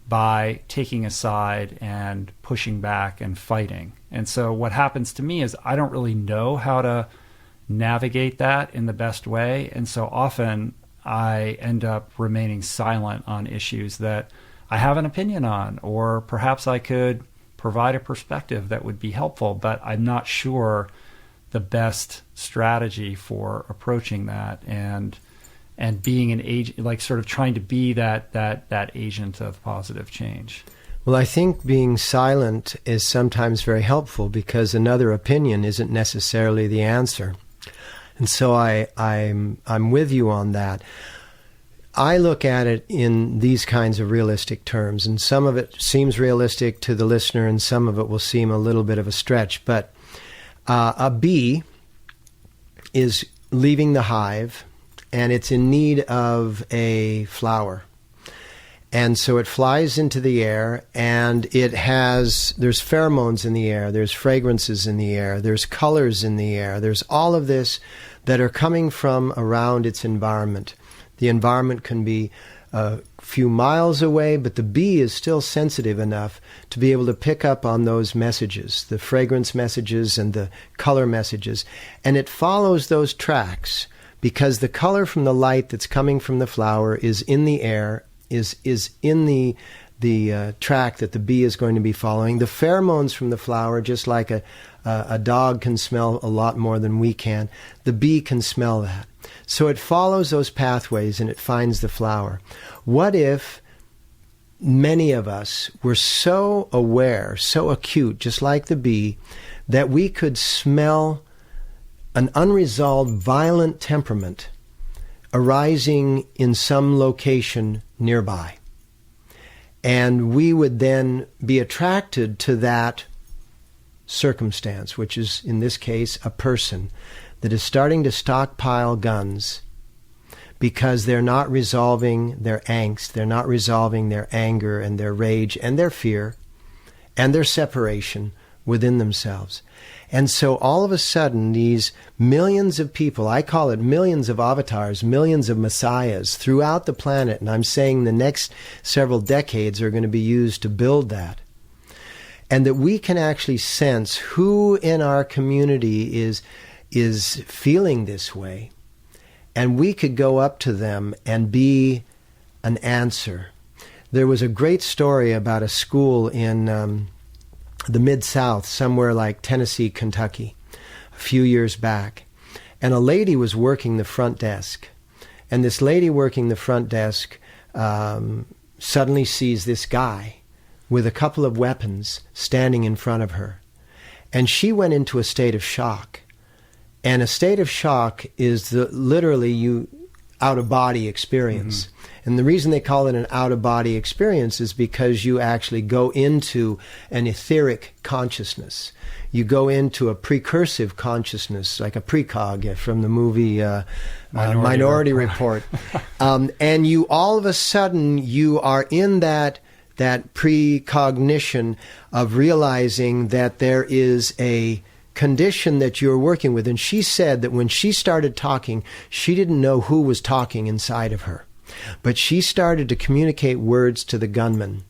by taking a side and pushing back and fighting. And so what happens to me is I don't really know how to navigate that in the best way. And so often I end up remaining silent on issues that I have an opinion on, or perhaps I could provide a perspective that would be helpful, but I'm not sure the best strategy for approaching that and being an agent, like sort of trying to be that agent of positive change. Well, I think being silent is sometimes very helpful because another opinion isn't necessarily the answer. And so I'm with you on that. I look at it in these kinds of realistic terms, and some of it seems realistic to the listener and some of it will seem a little bit of a stretch. But a bee is leaving the hive and it's in need of a flower. And so it flies into the air, and there's pheromones in the air, there's fragrances in the air, there's colors in the air, there's all of this that are coming from around its environment. The environment can be a few miles away, but the bee is still sensitive enough to be able to pick up on those messages, the fragrance messages and the color messages. And it follows those tracks because the color from the light that's coming from the flower is in the air, is in the track that the bee is going to be following. The pheromones from the flower, just like a dog can smell a lot more than we can, the bee can smell that. So it follows those pathways and it finds the flower. What if many of us were so aware, so acute, just like the bee, that we could smell an unresolved, violent temperament arising in some location nearby? And we would then be attracted to that circumstance, which is, in this case, a person that is starting to stockpile guns because they're not resolving their angst, they're not resolving their anger and their rage and their fear and their separation within themselves. And so all of a sudden, these millions of people, I call it millions of avatars, millions of messiahs throughout the planet, and I'm saying the next several decades are going to be used to build that, and that we can actually sense who in our community is feeling this way, and we could go up to them and be an answer. There was a great story about a school in the Mid-South, somewhere like Tennessee, Kentucky, a few years back. And a lady was working the front desk. And this lady working the front desk suddenly sees this guy with a couple of weapons standing in front of her. And she went into a state of shock. And a state of shock is literally you out-of-body experience. Mm-hmm. And the reason they call it an out-of-body experience is because you actually go into an etheric consciousness. You go into a precursive consciousness, like a precog from the movie Minority Report. And you, all of a sudden, you are in that precognition of realizing that there is a condition that you're working with. And she said that when she started talking, she didn't know who was talking inside of her. But she started to communicate words to the gunman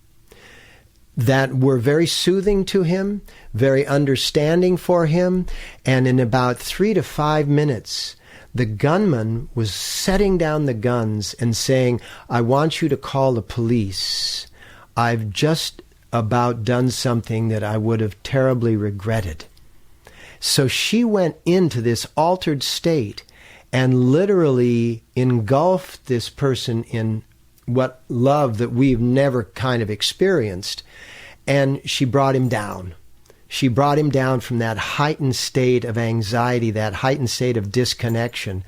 that were very soothing to him, very understanding for him. And in about 3 to 5 minutes, the gunman was setting down the guns and saying, "I want you to call the police. I've just about done something that I would have terribly regretted." So she went into this altered state and literally engulfed this person in what love that we've never kind of experienced. And she brought him down. She brought him down from that heightened state of anxiety, that heightened state of disconnection,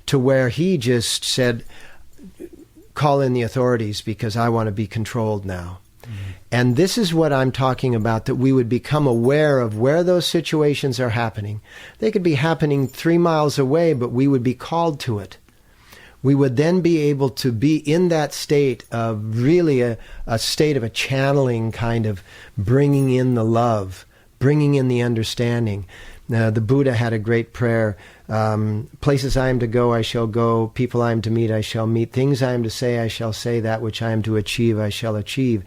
to where he just said, "Call in the authorities because I want to be controlled now." And this is what I'm talking about, that we would become aware of where those situations are happening. They could be happening 3 miles away, but we would be called to it. We would then be able to be in that state of really a state of a channeling, kind of bringing in the love, bringing in the understanding. The Buddha had a great prayer. Places I am to go, I shall go. People I am to meet, I shall meet. Things I am to say, I shall say. That which I am to achieve, I shall achieve.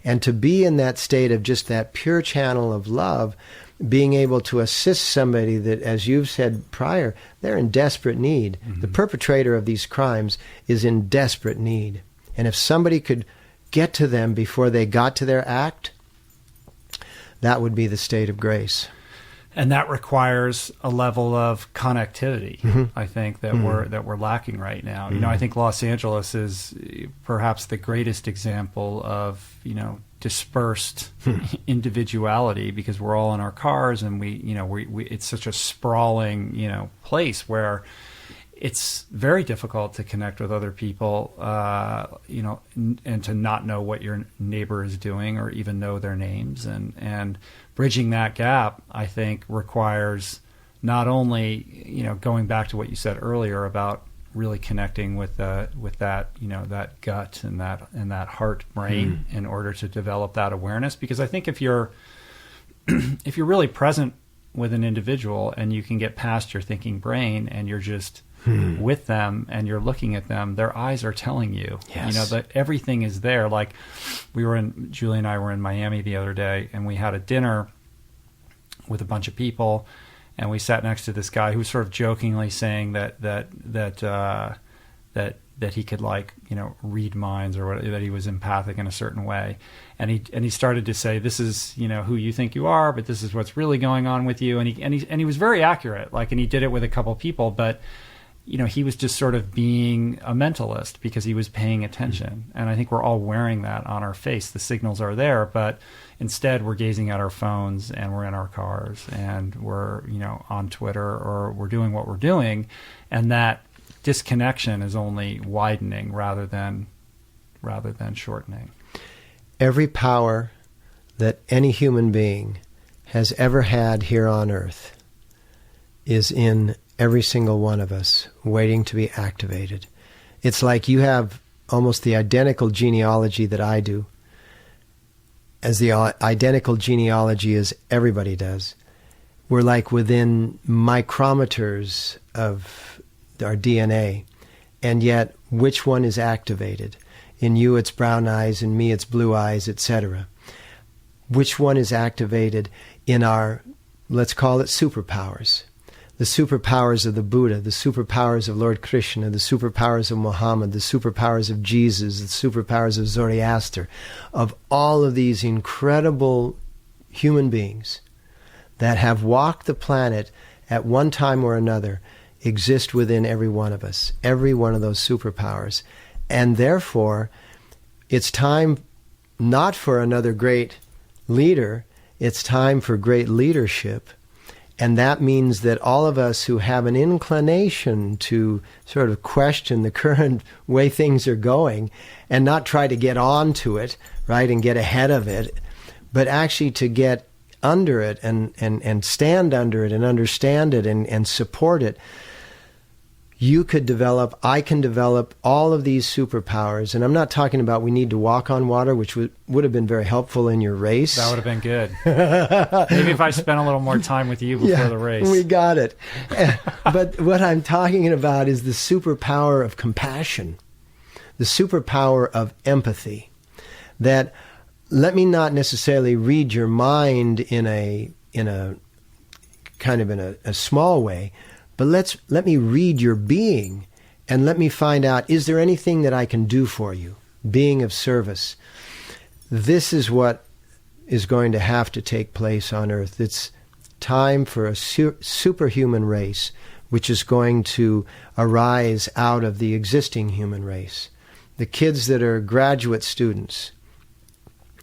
And to be in that state of just that pure channel of love, being able to assist somebody that, as you've said prior, they're in desperate need. Mm-hmm. The perpetrator of these crimes is in desperate need. And if somebody could get to them before they got to their act, that would be the state of grace. And that requires a level of connectivity, mm-hmm. I think, that we're lacking right now. Mm-hmm. You know, I think Los Angeles is perhaps the greatest example of, dispersed individuality, because we're all in our cars and we it's such a sprawling, place where it's very difficult to connect with other people, and to not know what your neighbor is doing or even know their names. And bridging that gap, I think, requires not only, going back to what you said earlier about really connecting with that, that gut and that heart brain in order to develop that awareness. Because I think if you're really present with an individual and you can get past your thinking brain and you're just with them and you're looking at them, their eyes are telling you, that everything is there. Like Julie and I were in Miami the other day, and we had a dinner with a bunch of people, and we sat next to this guy who was sort of jokingly saying that that he could read minds, or that he was empathic in a certain way. And he started to say, this is, who you think you are, but this is what's really going on with you. And he was very accurate, and he did it with a couple people, but he was just sort of being a mentalist because he was paying attention. And I think we're all wearing that on our face. The signals are there, but instead we're gazing at our phones, and we're in our cars, and we're, on Twitter, or we're doing what we're doing. And that disconnection is only widening rather than shortening. Every power that any human being has ever had here on earth is in every single one of us, waiting to be activated. It's like you have almost the identical genealogy that I do, as the identical genealogy as everybody does. We're like within micrometers of our DNA, and yet which one is activated? In you it's brown eyes, in me it's blue eyes, etc. Which one is activated in our, let's call it superpowers? The superpowers of the Buddha, the superpowers of Lord Krishna, the superpowers of Muhammad, the superpowers of Jesus, the superpowers of Zoroaster, of all of these incredible human beings that have walked the planet at one time or another, exist within every one of us, every one of those superpowers. And therefore, it's time not for another great leader, it's time for great leadership. And that means that all of us who have an inclination to sort of question the current way things are going and not try to get onto it, right, and get ahead of it, but actually to get under it and stand under it and understand it and support it, I can develop all of these superpowers. And I'm not talking about we need to walk on water, which would have been very helpful in your race. That would have been good. Maybe if I spent a little more time with you before the race. We got it. But what I'm talking about is the superpower of compassion, the superpower of empathy. That let me not necessarily read your mind in a kind of in a small way, but let me read your being, and let me find out, is there anything that I can do for you? Being of service. This is what is going to have to take place on Earth. It's time for a superhuman race, which is going to arise out of the existing human race. The kids that are graduate students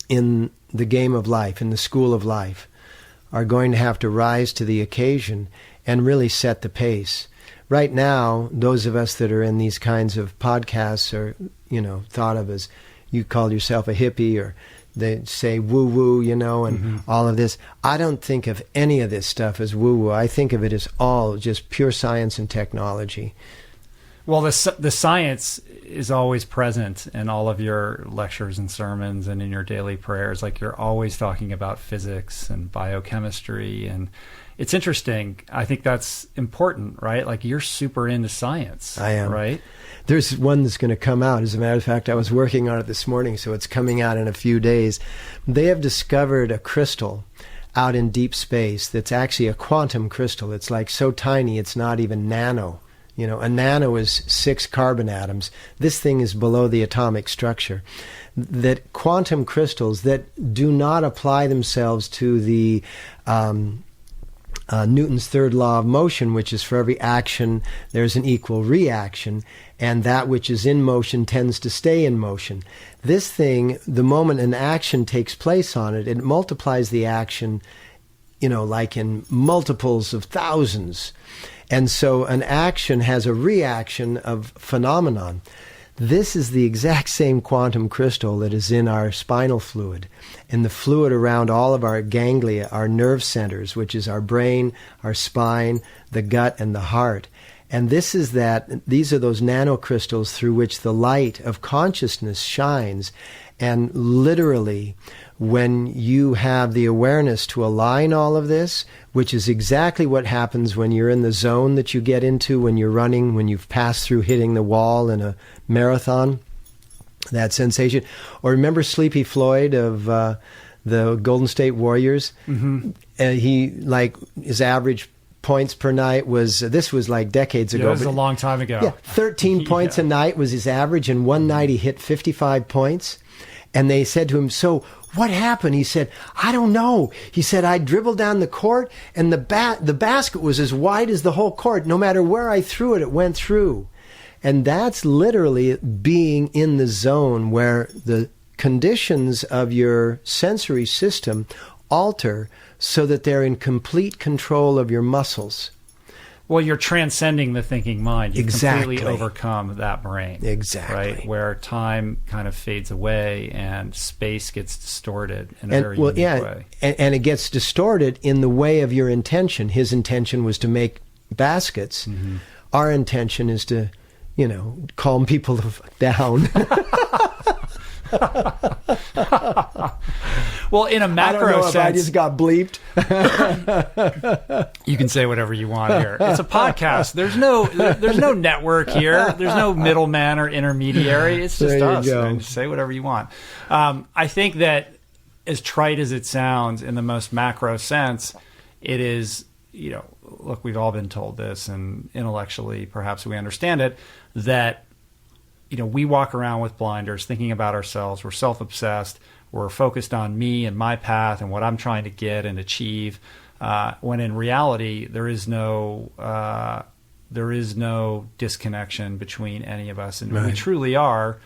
in the game of life, in the school of life, are going to have to rise to the occasion and really set the pace. Right now, those of us that are in these kinds of podcasts are, thought of as, you call yourself a hippie, or they say woo-woo, and all of this. I don't think of any of this stuff as woo-woo. I think of it as all just pure science and technology. Well, the science is always present in all of your lectures and sermons and in your daily prayers. Like, you're always talking about physics and biochemistry, and it's interesting. I think that's important, right? Like, you're super into science. I am. Right? There's one that's going to come out. As a matter of fact, I was working on it this morning, so it's coming out in a few days. They have discovered a crystal out in deep space that's actually a quantum crystal. It's like so tiny, it's not even nano. A nano is 6 carbon atoms. This thing is below the atomic structure. That quantum crystals that do not apply themselves to the Newton's third law of motion, which is for every action there's an equal reaction, and that which is in motion tends to stay in motion. This thing, the moment an action takes place on it, it multiplies the action, like in multiples of thousands. And so an action has a reaction of phenomenon. This is the exact same quantum crystal that is in our spinal fluid, and the fluid around all of our ganglia, our nerve centers, which is our brain, our spine, the gut, and the heart. And these are those nanocrystals through which the light of consciousness shines. And literally, when you have the awareness to align all of this, which is exactly what happens when you're in the zone that you get into when you're running, when you've passed through hitting the wall in a marathon, that sensation. Or remember Sleepy Floyd of the Golden State Warriors? Mm-hmm. His average points per night was, this was like decades ago. It was a long time ago. Yeah, 13 points a night was his average, and one night he hit 55 points. And they said to him, so what happened? He said, I don't know. He said, I dribbled down the court, and the basket was as wide as the whole court. No matter where I threw it, it went through. And that's literally being in the zone where the conditions of your sensory system alter so that they're in complete control of your muscles. Well, you're transcending the thinking mind. You Exactly. completely overcome that brain. Exactly. Right? Where time kind of fades away and space gets distorted in a very unique way. And it gets distorted in the way of your intention. His intention was to make baskets. Mm-hmm. Our intention is to, calm people down. Well, in a macro I don't know sense, if I just got bleeped. You can say whatever you want here. It's a podcast. There's no network here. There's no middleman or intermediary. It's just us. And say whatever you want. I think that, as trite as it sounds, in the most macro sense, it is, look, we've all been told this, and intellectually perhaps we understand it, that we walk around with blinders thinking about ourselves. We're self-obsessed. We're focused on me and my path and what I'm trying to get and achieve. When in reality, there is no disconnection between any of us. And we truly are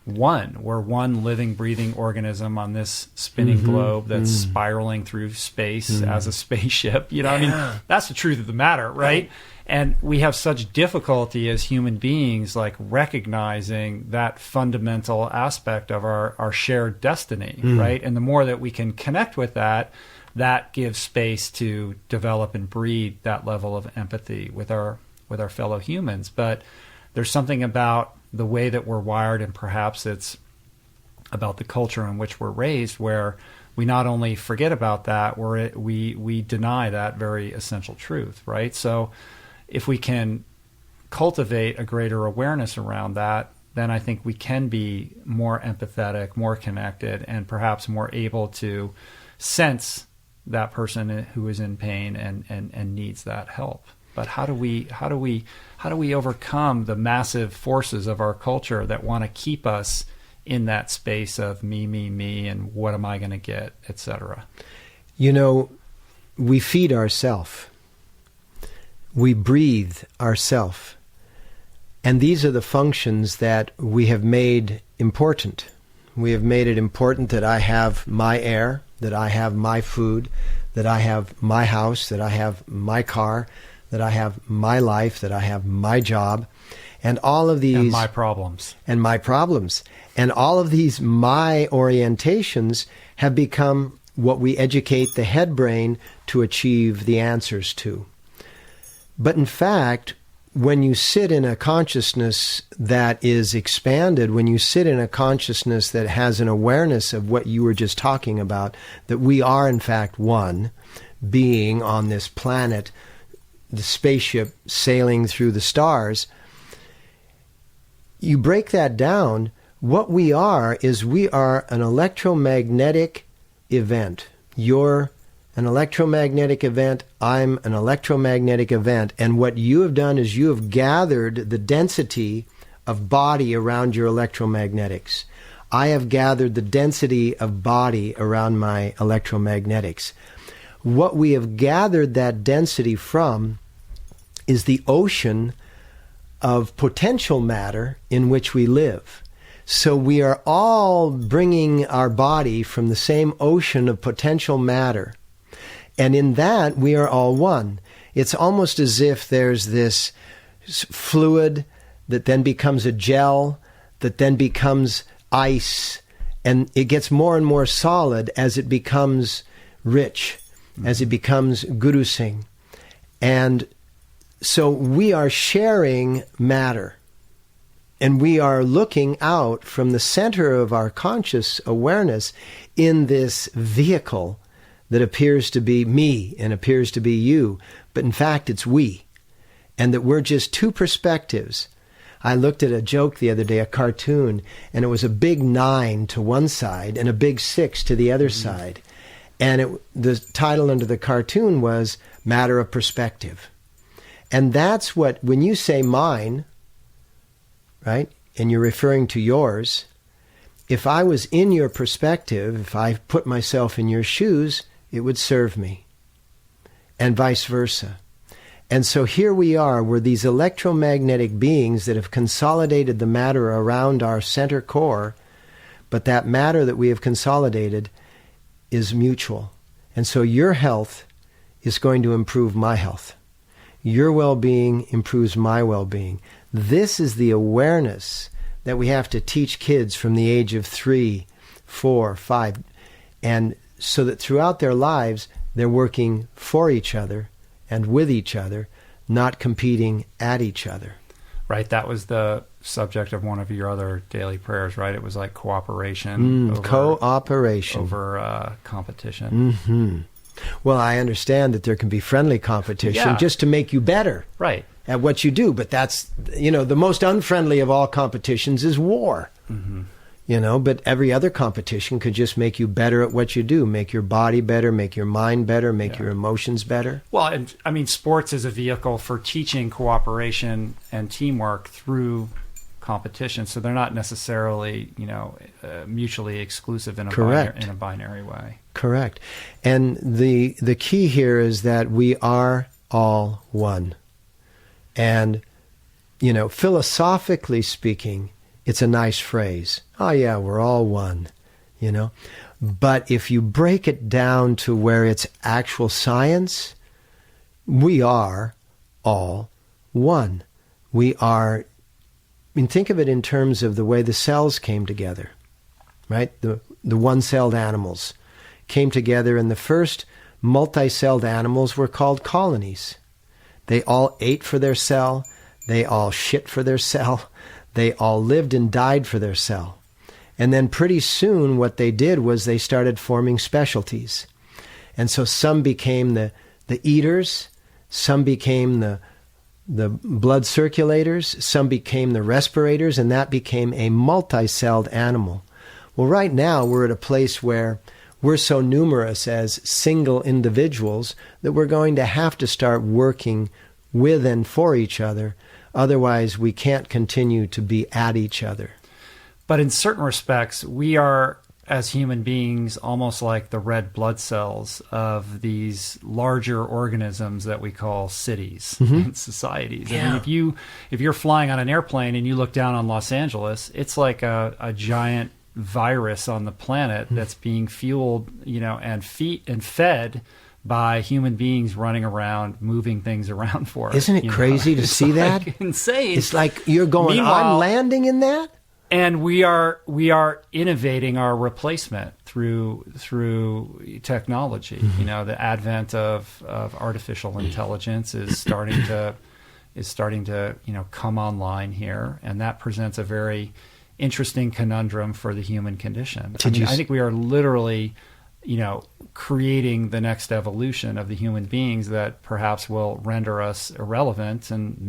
one. We're one living, breathing organism on this spinning globe that's spiraling through space as a spaceship. That's the truth of the matter, right? And we have such difficulty as human beings, like recognizing that fundamental aspect of our shared destiny, right? And the more that we can connect with that gives space to develop and breed that level of empathy with our fellow humans. But there's something about the way that we're wired, and perhaps it's about the culture in which we're raised, where we not only forget about that, we deny that very essential truth, right? So if we can cultivate a greater awareness around that, then I think we can be more empathetic, more connected, and perhaps more able to sense that person who is in pain and needs that help. But how do we overcome the massive forces of our culture that want to keep us in that space of me, and what am I going to get, etc.? We feed ourselves. We breathe ourself. And these are the functions that we have made important. We have made it important that I have my air, that I have my food, that I have my house, that I have my car, that I have my life, that I have my job, and all of these... And my problems. And all of these my orientations have become what we educate the head brain to achieve the answers to. But in fact, when you sit in a consciousness that is expanded, when you sit in a consciousness that has an awareness of what you were just talking about, that we are in fact one being on this planet, the spaceship sailing through the stars, you break that down, what we are is we are an electromagnetic event. You're an electromagnetic event, I'm an electromagnetic event, and what you have done is you have gathered the density of body around your electromagnetics. I have gathered the density of body around my electromagnetics. What we have gathered that density from is the ocean of potential matter in which we live. So we are all bringing our body from the same ocean of potential matter. And in that, we are all one. It's almost as if there's this fluid that then becomes a gel, that then becomes ice, and it gets more and more solid as it becomes rich, as it becomes Guru Singh. And so we are sharing matter. And we are looking out from the center of our conscious awareness in this vehicle that appears to be me and appears to be you, but in fact it's we. And that we're just two perspectives. I looked at a joke the other day, a cartoon, and it was a big 9 to one side and a big 6 to the other side. And the title under the cartoon was matter of perspective. And that's what, when you say mine, right, and you're referring to yours, if I was in your perspective, if I put myself in your shoes, it would serve me, and vice versa. And so here we are, we're these electromagnetic beings that have consolidated the matter around our center core, but that matter that we have consolidated is mutual. And so your health is going to improve my health. Your well-being improves my well-being. This is the awareness that we have to teach kids from the age of 3, 4, 5, and so that throughout their lives, they're working for each other and with each other, not competing at each other. Right, that was the subject of one of your other daily prayers, right? It was like cooperation. Cooperation. Over competition. Mm-hmm. Well, I understand that there can be friendly competition just to make you better at what you do. But that's, the most unfriendly of all competitions is war. Mm-hmm. But every other competition could just make you better at what you do, make your body better, make your mind better, make your emotions better. Well, and I mean, sports is a vehicle for teaching cooperation and teamwork through competition. So they're not necessarily, mutually exclusive in a binary way. Correct. And the key here is that we are all one. And, philosophically speaking, it's a nice phrase. Oh, yeah, we're all one, But if you break it down to where it's actual science, we are all one. We are, think of it in terms of the way the cells came together, right? The one-celled animals came together, and the first multi-celled animals were called colonies. They all ate for their cell. They all shit for their cell. They all lived and died for their cell. And then pretty soon what they did was they started forming specialties. And so some became the eaters, some became the blood circulators, some became the respirators, and that became a multi-celled animal. Well, right now we're at a place where we're so numerous as single individuals that we're going to have to start working with and for each other. Otherwise, we can't continue to be at each other. But in certain respects, we are, as human beings, almost like the red blood cells of these larger organisms that we call cities and societies. Yeah. I mean, if you're flying on an airplane and you look down on Los Angeles, it's like a giant virus on the planet that's being fueled, and fed by human beings running around, moving things around for us. Isn't it crazy to see that? Insane. It's like you're going, I'm landing in that? And we are innovating our replacement through technology. Mm-hmm. The advent of artificial intelligence is starting to come online here, and that presents a very interesting conundrum for the human condition. I think we are literally creating the next evolution of the human beings that perhaps will render us irrelevant, and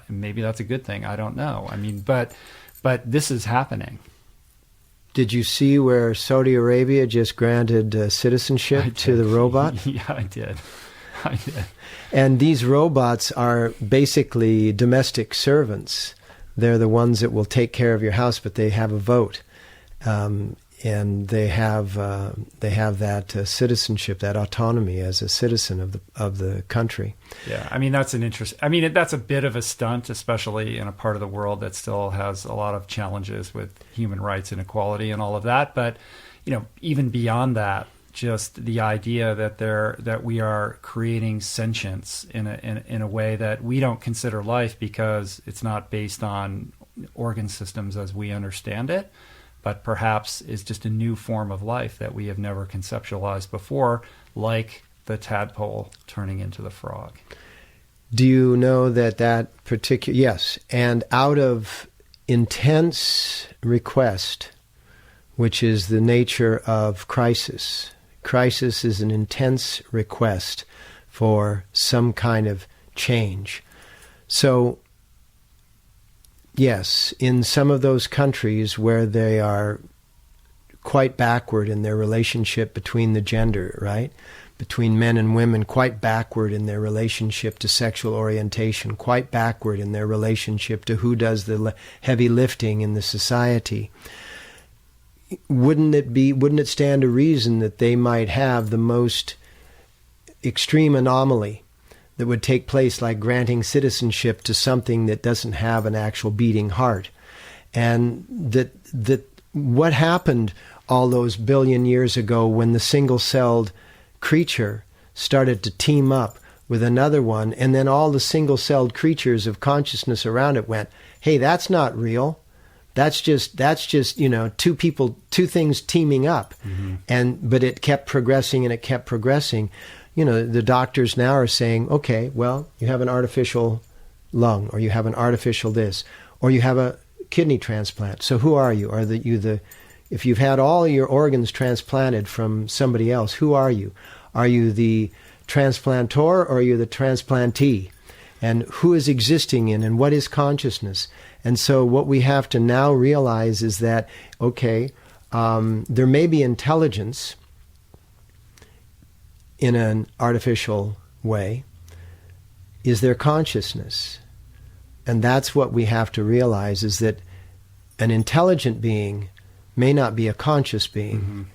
maybe that's a good thing. I don't know. But this is happening. Did you see where Saudi Arabia just granted citizenship to the robot? Yeah, I did. And these robots are basically domestic servants. They're the ones that will take care of your house, but they have a vote. And they have that citizenship, that autonomy as a citizen of the country. Yeah, that's an interest. That's a bit of a stunt, especially in a part of the world that still has a lot of challenges with human rights and equality and all of that. But even beyond that, just the idea that we are creating sentience in a way that we don't consider life because it's not based on organ systems as we understand it, but perhaps is just a new form of life that we have never conceptualized before, like the tadpole turning into the frog. Do you know that particular... Yes, and out of intense request, which is the nature of crisis. Crisis is an intense request for some kind of change. So, yes, in some of those countries where they are quite backward in their relationship between the gender, right? between men and women, quite backward in their relationship to sexual orientation, quite backward in their relationship to who does the heavy lifting in the society. Wouldn't it stand to reason that they might have the most extreme anomaly that would take place, like granting citizenship to something that doesn't have an actual beating heart? And that what happened all those billion years ago when the single-celled creature started to team up with another one, and then all the single-celled creatures of consciousness around it went, hey, that's not real. That's just two things teaming up. But it kept progressing and it kept progressing. The doctors now are saying, okay, well, you have an artificial lung, or you have an artificial this, or you have a kidney transplant. So who are you? If you've had all your organs transplanted from somebody else, who are you? Are you the transplantor, or are you the transplantee? And who is existing in, and what is consciousness? And so what we have to now realize is that, okay, there may be intelligence in an artificial way. Is there consciousness? And that's what we have to realize, is that an intelligent being may not be a conscious being,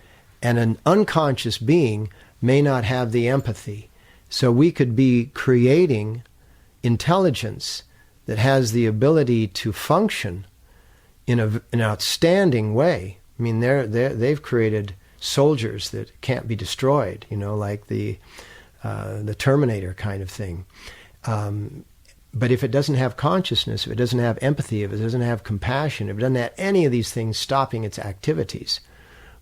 and an unconscious being may not have the empathy. So we could be creating intelligence that has the ability to function in an outstanding way. I mean, they've created soldiers that can't be destroyed, like the Terminator kind of thing. But if it doesn't have consciousness, if it doesn't have empathy, if it doesn't have compassion, if it doesn't have any of these things stopping its activities,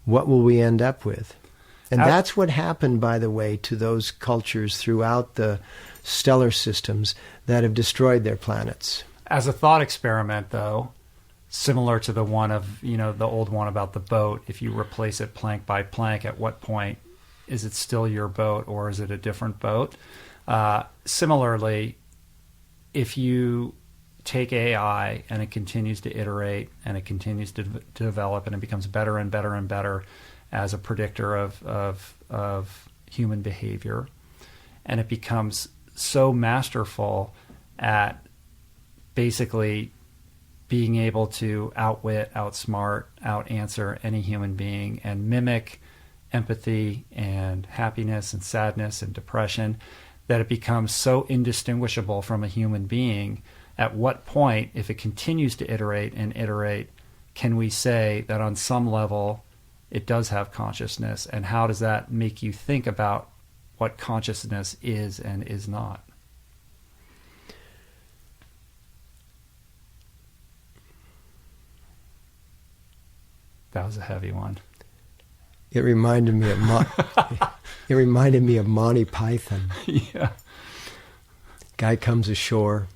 what will we end up with? And that's what happened, by the way, to those cultures throughout the stellar systems that have destroyed their planets. As a thought experiment, though, similar to the one of, the old one about the boat, if you replace it plank by plank, at what point is it still your boat, or is it a different boat? Similarly, if you take AI and it continues to iterate and it continues to develop and it becomes better and better and better as a predictor of human behavior, and it becomes so masterful at basically being able to outwit, outsmart, out-answer any human being and mimic empathy and happiness and sadness and depression, that it becomes so indistinguishable from a human being. At what point, if it continues to iterate and iterate, can we say that on some level it does have consciousness? And how does that make you think about what consciousness is and is not? That was a heavy one. It reminded me of Monty Python. Yeah. Guy comes ashore,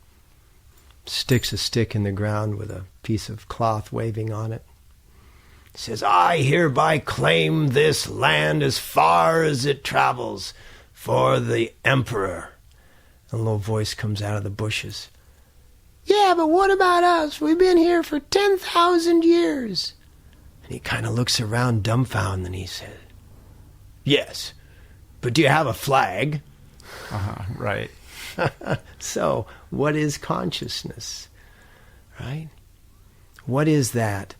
sticks a stick in the ground with a piece of cloth waving on it. Says, I hereby claim this land as far as it travels for the emperor. A little voice comes out of the bushes. Yeah, but what about us? We've been here for 10,000 years. And he kind of looks around dumbfounded and he says, yes, but do you have a flag? Right. So, what is consciousness? Right? What is that?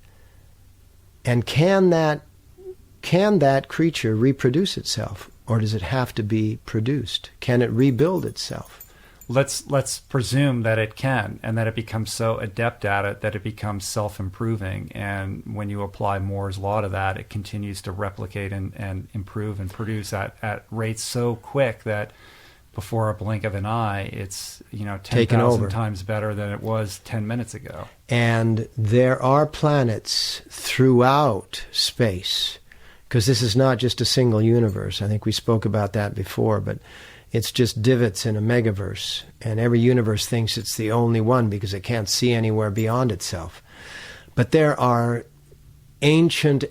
And can that creature reproduce itself, or does it have to be produced? Can it rebuild itself? Let's presume that it can, and that it becomes so adept at it that it becomes self-improving. And when you apply Moore's law to that, it continues to replicate and improve and produce at rates so quick that before a blink of an eye, it's 10,000 times better than it was 10 minutes ago. And there are planets throughout space, because this is not just a single universe. I think we spoke about that before, but it's just divots in a megaverse, and every universe thinks it's the only one because it can't see anywhere beyond itself. But there are ancient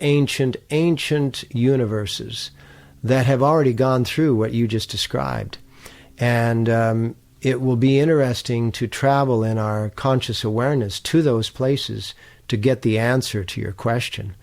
universes that have already gone through what you just described. And it will be interesting to travel in our conscious awareness to those places to get the answer to your question,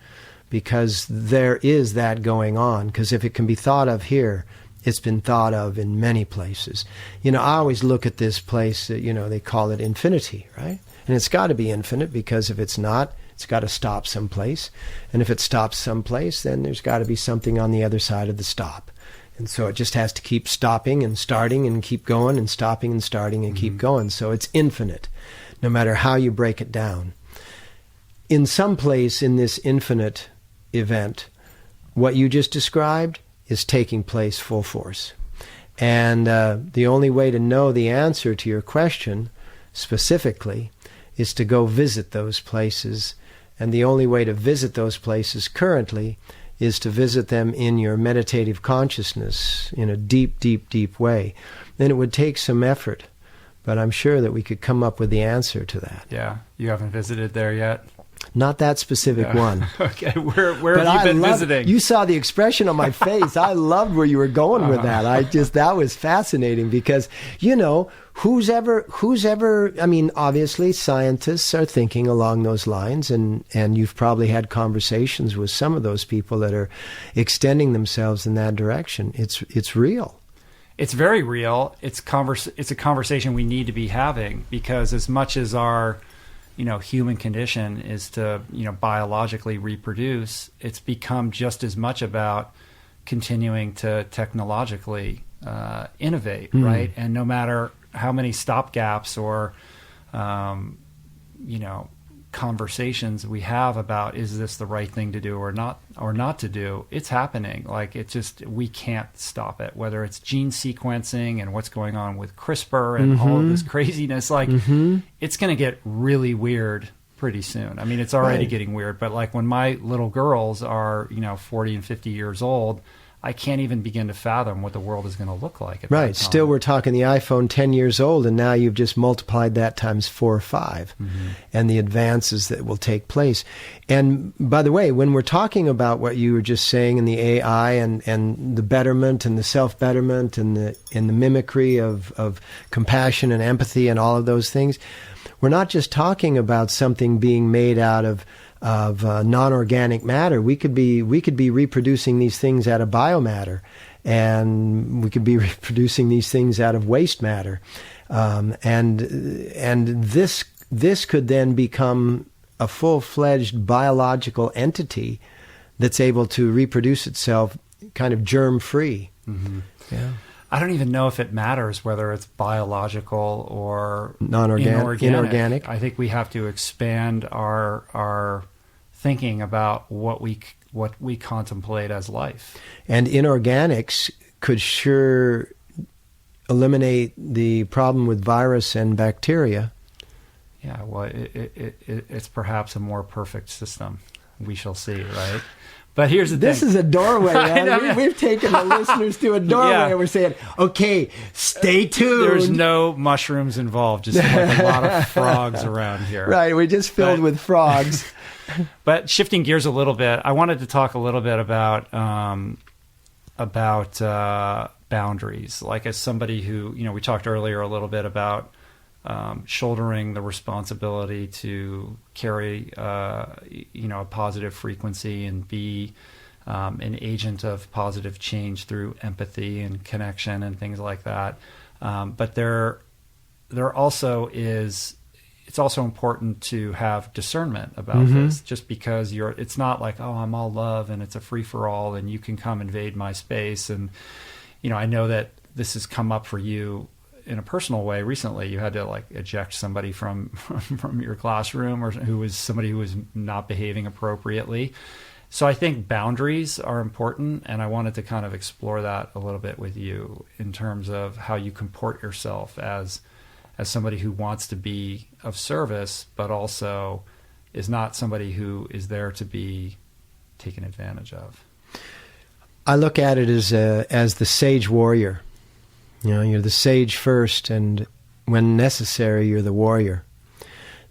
because there is that going on. Because if it can be thought of here, It's been thought of in many places. I always look at this place that, they call it infinity, right? And it's got to be infinite, because if it's not, it's got to stop someplace. And if it stops someplace, then there's got to be something on the other side of the stop. And so it just has to keep stopping and starting and keep going and stopping and starting and keep going. So it's infinite, no matter how you break it down. In some place in this infinite event, what you just described is taking place full force. And the only way to know the answer to your question specifically is to go visit those places. And the only way to visit those places currently is to visit them in your meditative consciousness in a deep, deep, deep way. Then it would take some effort, but I'm sure that we could come up with the answer to that. Yeah. You haven't visited there yet? Not that specific one. Okay, where have you been visiting? You saw the expression on my face. I loved where you were going with that. That was fascinating, because, who's ever, obviously scientists are thinking along those lines, and you've probably had conversations with some of those people that are extending themselves in that direction. It's real. It's very real. It's a conversation we need to be having, because as much as our human condition is to, biologically reproduce, it's become just as much about continuing to technologically innovate, right? And no matter how many stopgaps or, conversations we have about, is this the right thing to do or not to do, it's happening. Like, it's just, we can't stop it, whether it's gene sequencing and what's going on with CRISPR and all of this craziness. Like, it's going to get really weird pretty soon. I mean, it's already getting weird, but like when my little girls are, 40 and 50 years old, I can't even begin to fathom what the world is going to look like at that time. Still, we're talking the iPhone 10 years old, and now you've just multiplied that times 4 or 5, and the advances that will take place. And by the way, when we're talking about what you were just saying in the AI and the betterment and the self-betterment and the mimicry of compassion and empathy and all of those things, we're not just talking about something being made out of non-organic matter. We could be reproducing these things out of biomatter, and we could be reproducing these things out of waste matter, and this could then become a full-fledged biological entity that's able to reproduce itself kind of germ-free. Yeah. I don't even know if it matters whether it's biological or inorganic. I think we have to expand our thinking about what we contemplate as life. And inorganics could sure eliminate the problem with virus and bacteria. Yeah, well, it's perhaps a more perfect system. We shall see, right? But here's the thing. This is a doorway, man. We've taken the listeners to a doorway, and we're saying, okay, stay tuned. There's no mushrooms involved, just like a lot of frogs around here. Right, we're just filled with frogs. But shifting gears a little bit, I wanted to talk a little bit about boundaries. Like, as somebody who, we talked earlier a little bit about shouldering the responsibility to carry, a positive frequency and be an agent of positive change through empathy and connection and things like that. But there also is, it's also important to have discernment about this, just because it's not like, oh, I'm all love and it's a free for all and you can come invade my space. And, I know that this has come up for you in a personal way recently. You had to eject somebody from your classroom, or who was not behaving appropriately. So I think boundaries are important, and I wanted to kind of explore that a little bit with you in terms of how you comport yourself as somebody who wants to be of service, but also is not somebody who is there to be taken advantage of. I look at it as the sage warrior. You're the sage first, and when necessary, you're the warrior.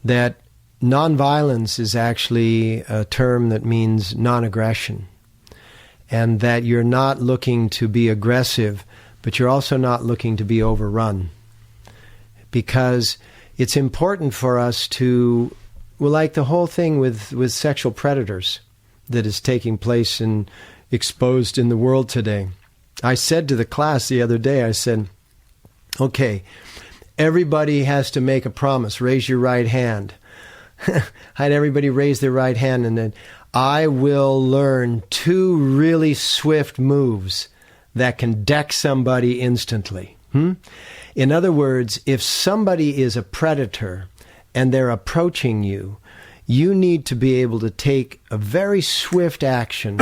That nonviolence is actually a term that means non-aggression, and that you're not looking to be aggressive, but you're also not looking to be overrun. Because it's important for us to, like the whole thing with sexual predators that is taking place and exposed in the world today. I said to the class the other day, I said, okay, everybody has to make a promise. Raise your right hand. I had everybody raise their right hand, and then I will learn 2 really swift moves that can deck somebody instantly. In other words, if somebody is a predator and they're approaching you, you need to be able to take a very swift action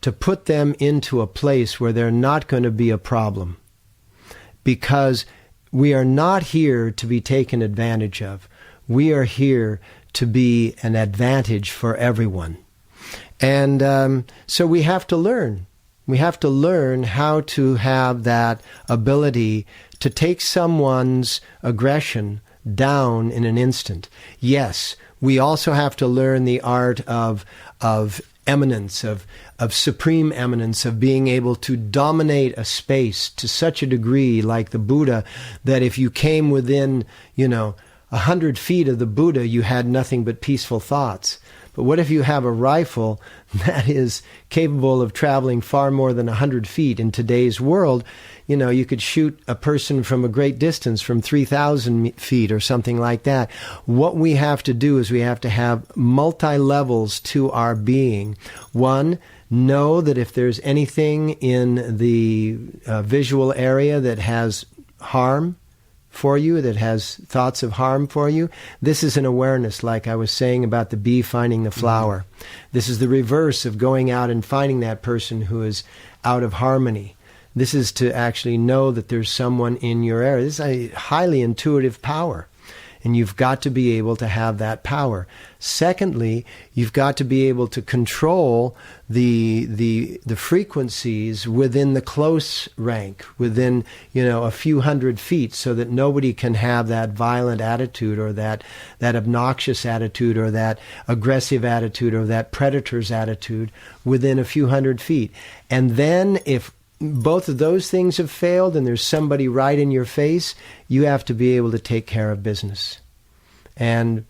to put them into a place where they're not going to be a problem. Because we are not here to be taken advantage of. We are here to be an advantage for everyone. And so we have to learn. We have to learn how to have that ability to take someone's aggression down in an instant. Yes, we also have to learn the art of eminence, of supreme eminence, of being able to dominate a space to such a degree, like the Buddha, that if you came within, 100 feet of the Buddha, you had nothing but peaceful thoughts. But what if you have a rifle that is capable of traveling far more than 100 feet in today's world? You could shoot a person from a great distance, from 3,000 feet or something like that. What we have to do is we have to have multi-levels to our being. One, know that if there's anything in the visual area that has harm for you, that has thoughts of harm for you, this is an awareness, like I was saying about the bee finding the flower. This is the reverse of going out and finding that person who is out of harmony. This is to actually know that there's someone in your area. This is a highly intuitive power, and you've got to be able to have that power. Secondly, you've got to be able to control the frequencies within the close rank, within a few hundred feet, so that nobody can have that violent attitude, or that obnoxious attitude, or that aggressive attitude, or that predator's attitude within a few hundred feet. And then if both of those things have failed and there's somebody right in your face, you have to be able to take care of business. And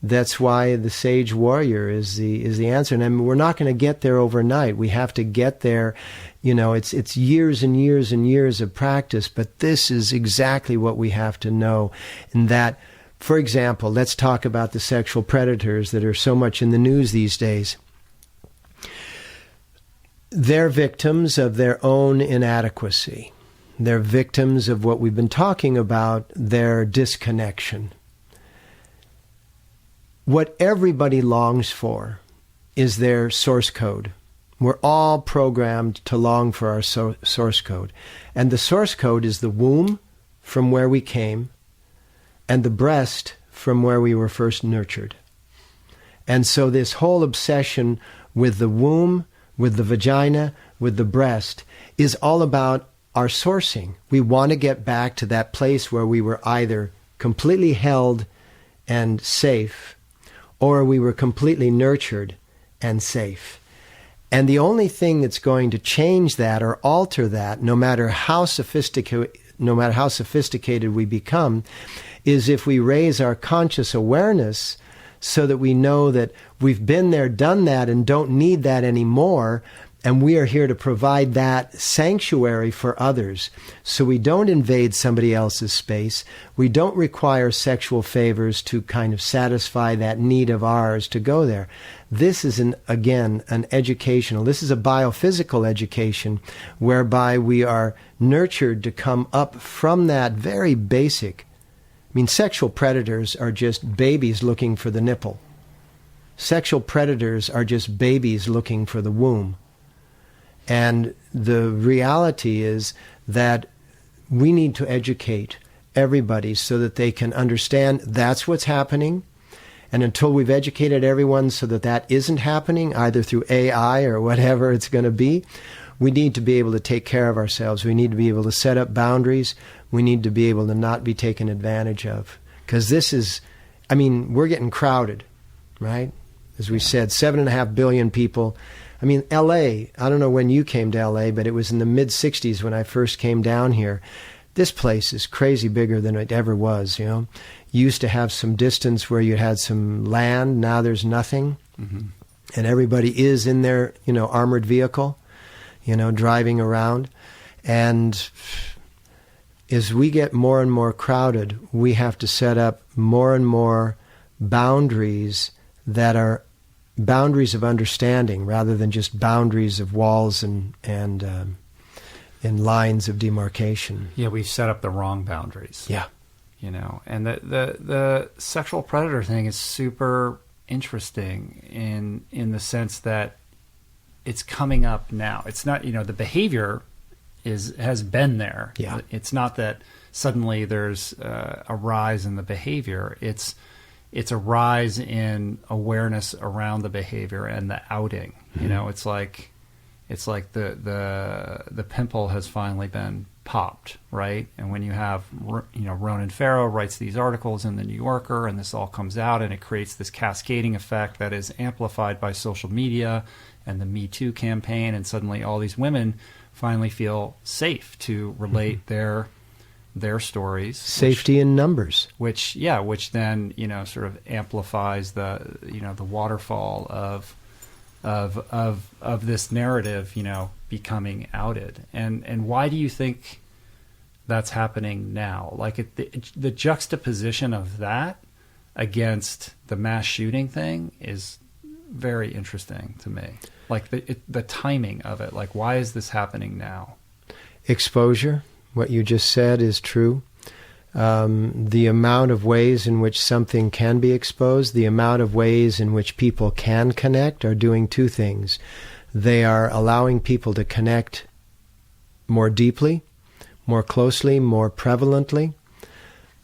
that's why the sage warrior is the answer. And I mean, we're not going to get there overnight. We have to get there. It's years and years and years of practice, but this is exactly what we have to know. And that, for example, let's talk about the sexual predators that are so much in the news these days. They're victims of their own inadequacy. They're victims of what we've been talking about, their disconnection. What everybody longs for is their source code. We're all programmed to long for our source code. And the source code is the womb, from where we came, and the breast, from where we were first nurtured. And so this whole obsession with the womb, with the vagina, with the breast, is all about our sourcing. We want to get back to that place where we were either completely held and safe, or we were completely nurtured and safe. And the only thing that's going to change that or alter that, no matter how sophisticated we become, is if we raise our conscious awareness so that we know that we've been there, done that, and don't need that anymore, and we are here to provide that sanctuary for others. So we don't invade somebody else's space. We don't require sexual favors to kind of satisfy that need of ours to go there. This is, an educational, this is a biophysical education whereby we are nurtured to come up from that very basic. Sexual predators are just babies looking for the nipple. Sexual predators are just babies looking for the womb. And the reality is that we need to educate everybody so that they can understand that's what's happening. And until we've educated everyone so that that isn't happening, either through AI or whatever it's going to be, we need to be able to take care of ourselves. We need to be able to set up boundaries. We need to be able to not be taken advantage of. Because this is, we're getting crowded, right? As we said, 7.5 billion people. L.A., I don't know when you came to L.A., but it was in the mid-'60s when I first came down here. This place is crazy bigger than it ever was, You used to have some distance where you had some land. Now there's nothing. Mm-hmm. And everybody is in their, armored vehicle, driving around. And as we get more and more crowded, we have to set up more and more boundaries that are boundaries of understanding rather than just boundaries of walls and lines of demarcation. Yeah, we've set up the wrong boundaries. Yeah. You know, and the sexual predator thing is super interesting in the sense that it's coming up now. It's not, you know, the behavior has been there. Yeah. It's not that suddenly there's a rise in the behavior. It's a rise in awareness around the behavior and the outing. Mm-hmm. You know, it's like the pimple has finally been popped, right? And when you have, you know, Ronan Farrow writes these articles in the New Yorker, and this all comes out, and it creates this cascading effect that is amplified by social media and the Me Too campaign, and suddenly all these women finally feel safe to relate their stories. Safety in numbers. Which then, you know, sort of amplifies the, you know, the waterfall of this narrative, you know, becoming outed. And why do you think that's happening now? Like the juxtaposition of that against the mass shooting thing is very interesting to me. Like the timing of it. Like, why is this happening now? Exposure. What you just said is true. The amount of ways in which something can be exposed, the amount of ways in which people can connect are doing two things. They are allowing people to connect more deeply, more closely, more prevalently,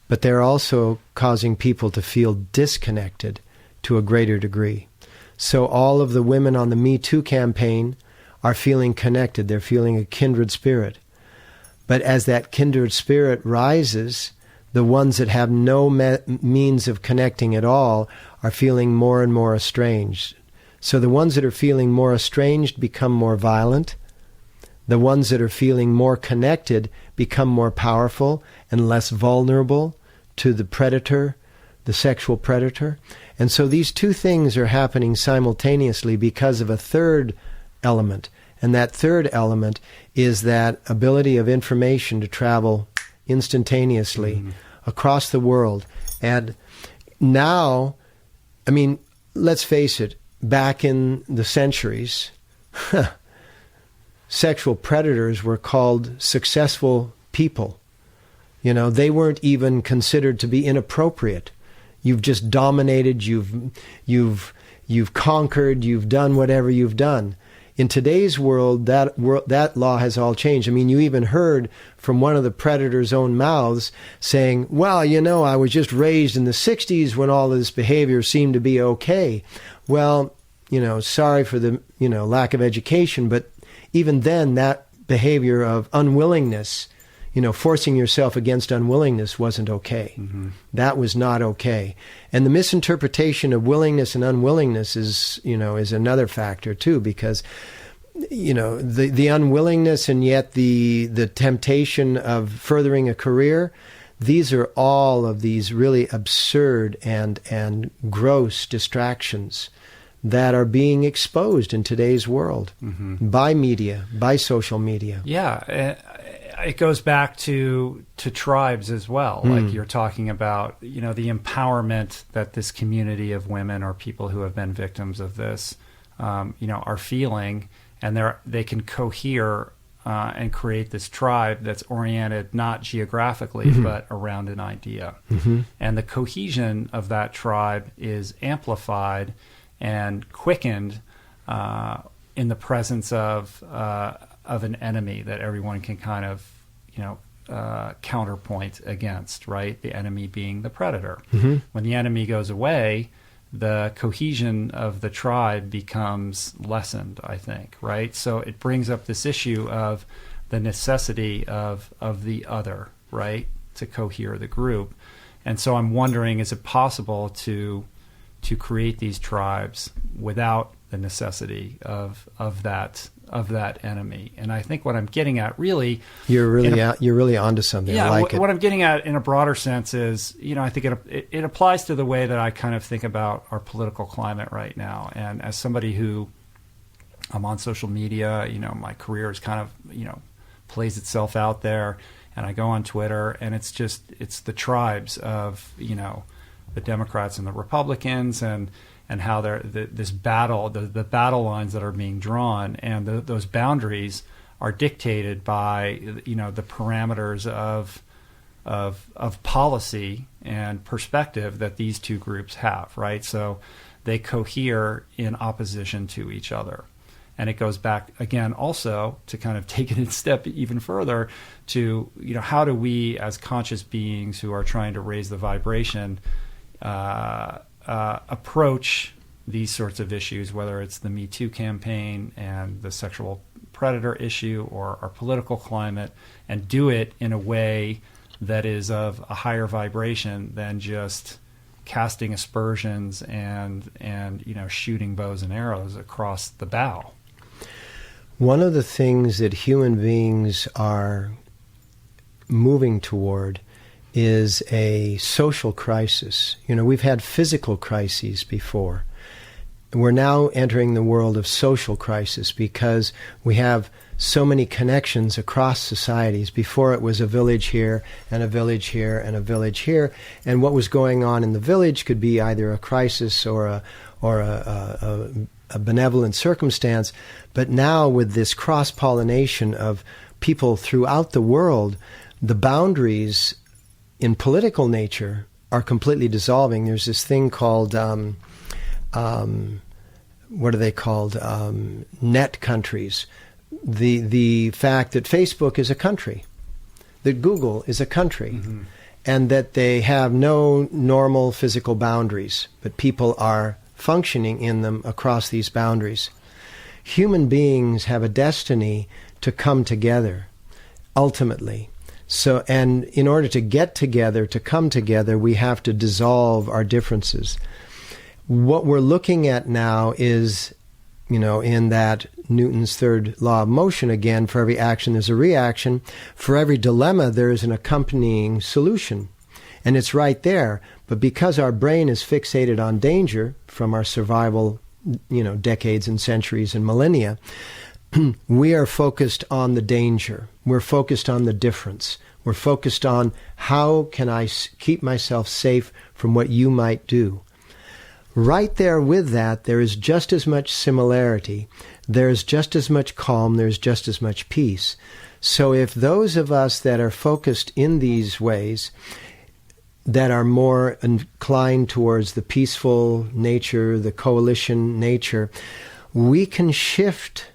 but they're also causing people to feel disconnected to a greater degree. So all of the women on the Me Too campaign are feeling connected. They're feeling a kindred spirit. But as that kindred spirit rises, the ones that have no means of connecting at all are feeling more and more estranged. So the ones that are feeling more estranged become more violent. The ones that are feeling more connected become more powerful and less vulnerable to the predator, the sexual predator. And so these two things are happening simultaneously because of a third element. And that third element is that ability of information to travel instantaneously across the world. And now, I mean, let's face it, back in the centuries, sexual predators were called successful people. You know, they weren't even considered to be inappropriate. You've just dominated, you've conquered, you've done whatever you've done. In today's world, that law has all changed. I mean, you even heard from one of the predators' own mouths saying, well, you know, I was just raised in the 60s when all of this behavior seemed to be okay. Well, you know, sorry for the, you know, lack of education, but even then, that behavior of unwillingness, you know, forcing yourself against unwillingness wasn't okay. Mm-hmm. That was not okay. And the misinterpretation of willingness and unwillingness is, you know, is another factor too, because, you know, the unwillingness and yet the temptation of furthering a career, these are all of these really absurd and gross distractions that are being exposed in today's world by media, by social media. Yeah. It goes back to tribes as well. Like you're talking about, you know, the empowerment that this community of women or people who have been victims of this, you know, are feeling, and they can cohere and create this tribe that's oriented not geographically but around an idea. And the cohesion of that tribe is amplified and quickened in the presence of an enemy that everyone can kind of, you know, counterpoint against, right? The enemy being the predator. When the enemy goes away, the cohesion of the tribe becomes lessened, I think, right? So it brings up this issue of the necessity of the other, right, to cohere the group. And so I'm wondering, is it possible to create these tribes without the necessity of that enemy? And I think what I'm getting at, really, you're really onto something. Yeah, I like it. What I'm getting at in a broader sense is, you know, I think it applies to the way that I kind of think about our political climate right now. And as somebody who I'm on social media, you know, my career is kind of, you know, plays itself out there. And I go on Twitter, and it's the tribes of, the Democrats and the Republicans, and how they're this battle, the battle lines that are being drawn, and those boundaries are dictated by, the parameters of policy and perspective that these two groups have, right? So they cohere in opposition to each other. And it goes back, again, also to kind of take it a step even further to, how do we as conscious beings who are trying to raise the vibration approach these sorts of issues, whether it's the Me Too campaign and the sexual predator issue or our political climate, and do it in a way that is of a higher vibration than just casting aspersions and shooting bows and arrows across the bow. One of the things that human beings are moving toward is a social crisis. We've had physical crises before. We're now entering the world of social crisis because we have so many connections across societies. Before it was a village here and a village here and a village here, and what was going on in the village could be either a crisis or a benevolent circumstance. But now with this cross-pollination of people throughout the world, the boundaries in political nature are completely dissolving. There's this thing called what are they called? Net countries. The fact that Facebook is a country, that Google is a country, mm-hmm. and that they have no normal physical boundaries, but people are functioning in them across these boundaries. Human beings have a destiny to come together, ultimately. So, and in order to get together, to come together, we have to dissolve our differences. What we're looking at now is, in that Newton's third law of motion again, for every action there's a reaction. For every dilemma there is an accompanying solution. And it's right there. But because our brain is fixated on danger from our survival, decades and centuries and millennia, we are focused on the danger. We're focused on the difference. We're focused on how can I keep myself safe from what you might do. Right there with that, there is just as much similarity. There's just as much calm. There's just as much peace. So if those of us that are focused in these ways, that are more inclined towards the peaceful nature, the coalition nature, we can shift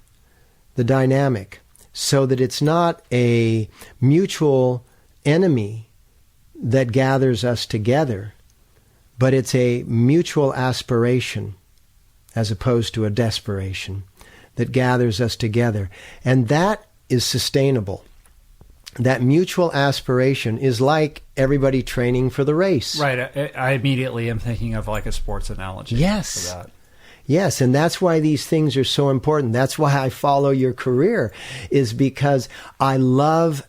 the dynamic so that it's not a mutual enemy that gathers us together, but it's a mutual aspiration as opposed to a desperation that gathers us together. And that is sustainable. That mutual aspiration is like everybody training for the race. Right. I immediately am thinking of like a sports analogy. Yes. For that. Yes, and that's why these things are so important. That's why I follow your career, is because I love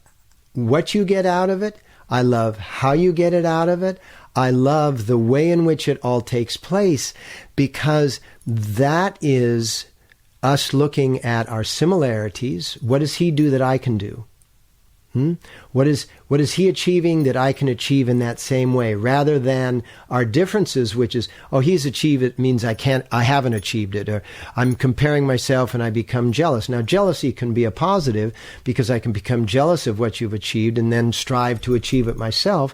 what you get out of it. I love how you get it out of it. I love the way in which it all takes place, because that is us looking at our similarities. What does he do that I can do? What is he achieving that I can achieve in that same way, rather than our differences, which is, he's achieved it means I haven't achieved it, or I'm comparing myself and I become jealous. Now, jealousy can be a positive, because I can become jealous of what you've achieved and then strive to achieve it myself.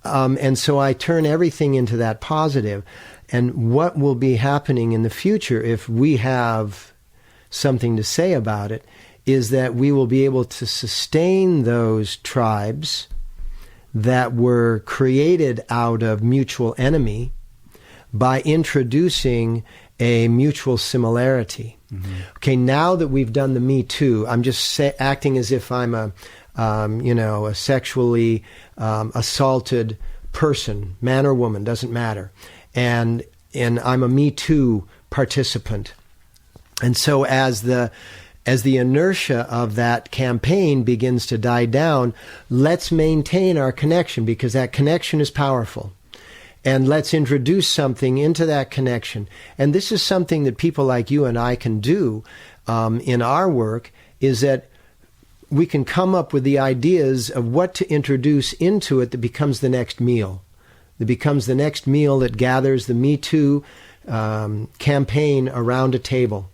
And so I turn everything into that positive. And what will be happening in the future, if we have something to say about it, is that we will be able to sustain those tribes that were created out of mutual enemy by introducing a mutual similarity. Mm-hmm. Okay, now that we've done the Me Too, I'm just acting as if I'm a sexually assaulted person, man or woman, doesn't matter. And I'm a Me Too participant. And so as the inertia of that campaign begins to die down, let's maintain our connection, because that connection is powerful. And let's introduce something into that connection. And this is something that people like you and I can do in our work, is that we can come up with the ideas of what to introduce into it that becomes the next meal. That becomes the next meal that gathers the Me Too campaign around a table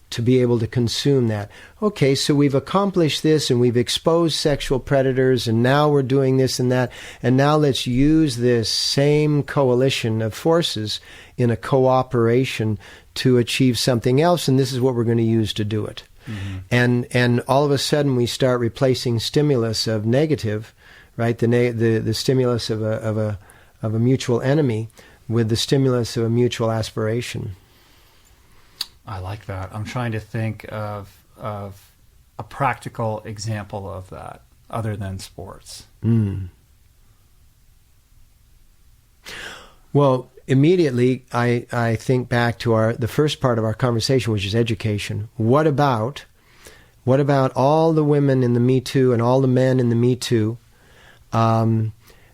to be able to consume that. Okay, so we've accomplished this and we've exposed sexual predators and now we're doing this and that. And now let's use this same coalition of forces in a cooperation to achieve something else. And this is what we're going to use to do it. Mm-hmm. And all of a sudden we start replacing stimulus of negative, right? The stimulus of a mutual enemy with the stimulus of a mutual aspiration. I like that. I'm trying to think of a practical example of that other than sports. Well, immediately I think back to the first part of our conversation, which is education. What about all the women in the Me Too and all the men in the Me Too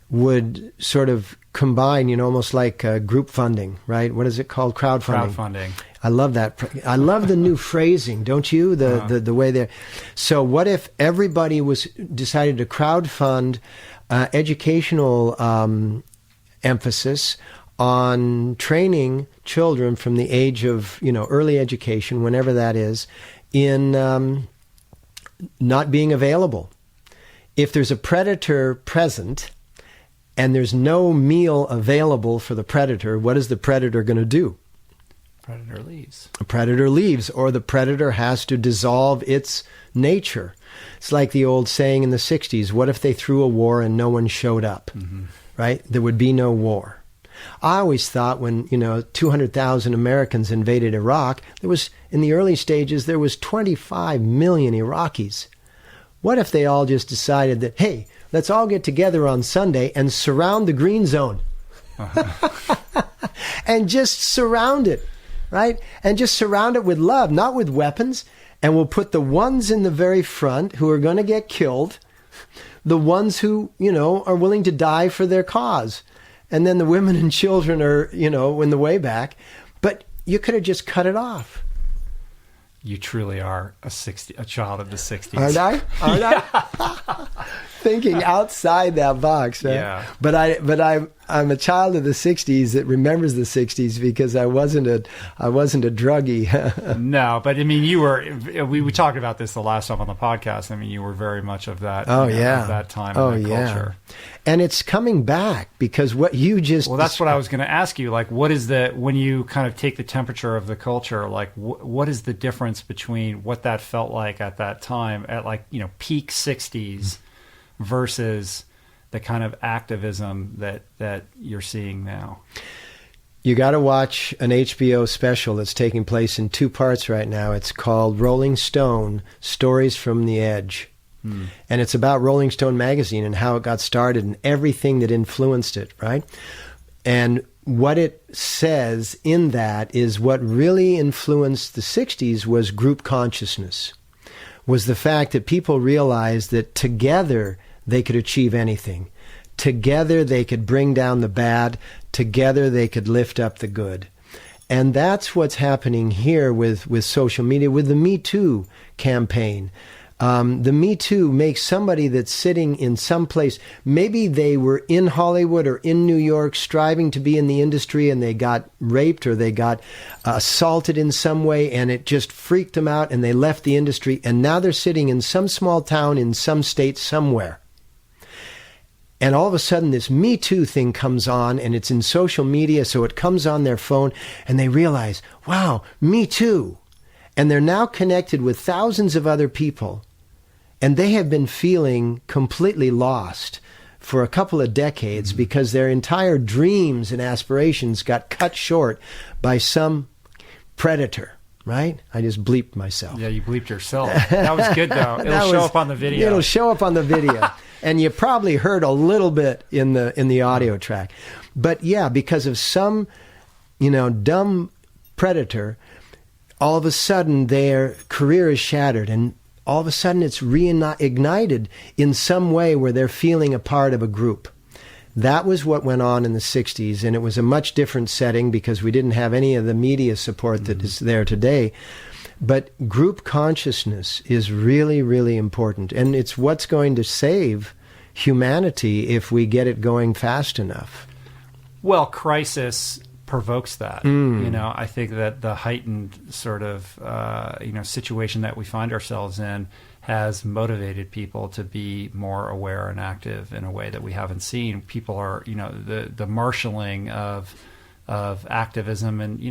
would sort of combine, almost like group funding, right? What is it called? Crowdfunding. I love that. I love the new phrasing, don't you? The way they're... So what if everybody decided to crowdfund educational emphasis on training children from the age of, early education, whenever that is, in not being available. If there's a predator present and there's no meal available for the predator, what is the predator going to do? Predator leaves. A predator leaves, or the predator has to dissolve its nature. It's like the old saying in the 60s, what if they threw a war and no one showed up, right? There would be no war. I always thought when, 200,000 Americans invaded Iraq, in the early stages, there was 25 million Iraqis. What if they all just decided that, hey, let's all get together on Sunday and surround the green zone? And just surround it, right? And just surround it with love, not with weapons. And we'll put the ones in the very front who are going to get killed, the ones who, are willing to die for their cause. And then the women and children are, in the way back. But you could have just cut it off. You truly are a child of the 60s. Aren't I? I? Thinking outside that box, right? Yeah. But I'm a child of the 60s that remembers the 60s because I wasn't a druggie. No, but I mean, you were. We talked about this the last time on the podcast. I mean, you were very much of that. Of that time. And that culture. And it's coming back because what you just... Well, that's what I was going to ask you. Like, what is when you kind of take the temperature of the culture, like, what is the difference between what that felt like at that time, at peak 60s, versus the kind of activism that you're seeing now? You got to watch an HBO special that's taking place in 2 parts right now. It's called Rolling Stone, Stories from the Edge. And it's about Rolling Stone magazine and how it got started and everything that influenced it, right? And what it says in that is what really influenced the 60s was group consciousness, was the fact that people realized that together they could achieve anything. Together they could bring down the bad. Together they could lift up the good. And that's what's happening here with social media, with the Me Too campaign. The Me Too makes somebody that's sitting in some place, maybe they were in Hollywood or in New York striving to be in the industry and they got raped or they got assaulted in some way and it just freaked them out and they left the industry and now they're sitting in some small town in some state somewhere. And all of a sudden this Me Too thing comes on and it's in social media, so it comes on their phone and they realize, wow, Me Too. And they're now connected with thousands of other people. And they have been feeling completely lost for a couple of decades because their entire dreams and aspirations got cut short by some predator, right? I just bleeped myself. Yeah, you bleeped yourself. That was good, though. It'll show up on the video. It'll show up on the video. And you probably heard a little bit in the audio track. But yeah, because of some, dumb predator, all of a sudden their career is shattered and all of a sudden it's reignited in some way where they're feeling a part of a group. That was what went on in the 60s, and it was a much different setting because we didn't have any of the media support that is there today. But group consciousness is really, really important. And it's what's going to save humanity if we get it going fast enough. Well, crisis provokes that. I think that the heightened sort of, situation that we find ourselves in has motivated people to be more aware and active in a way that we haven't seen. People are, the marshaling of activism and,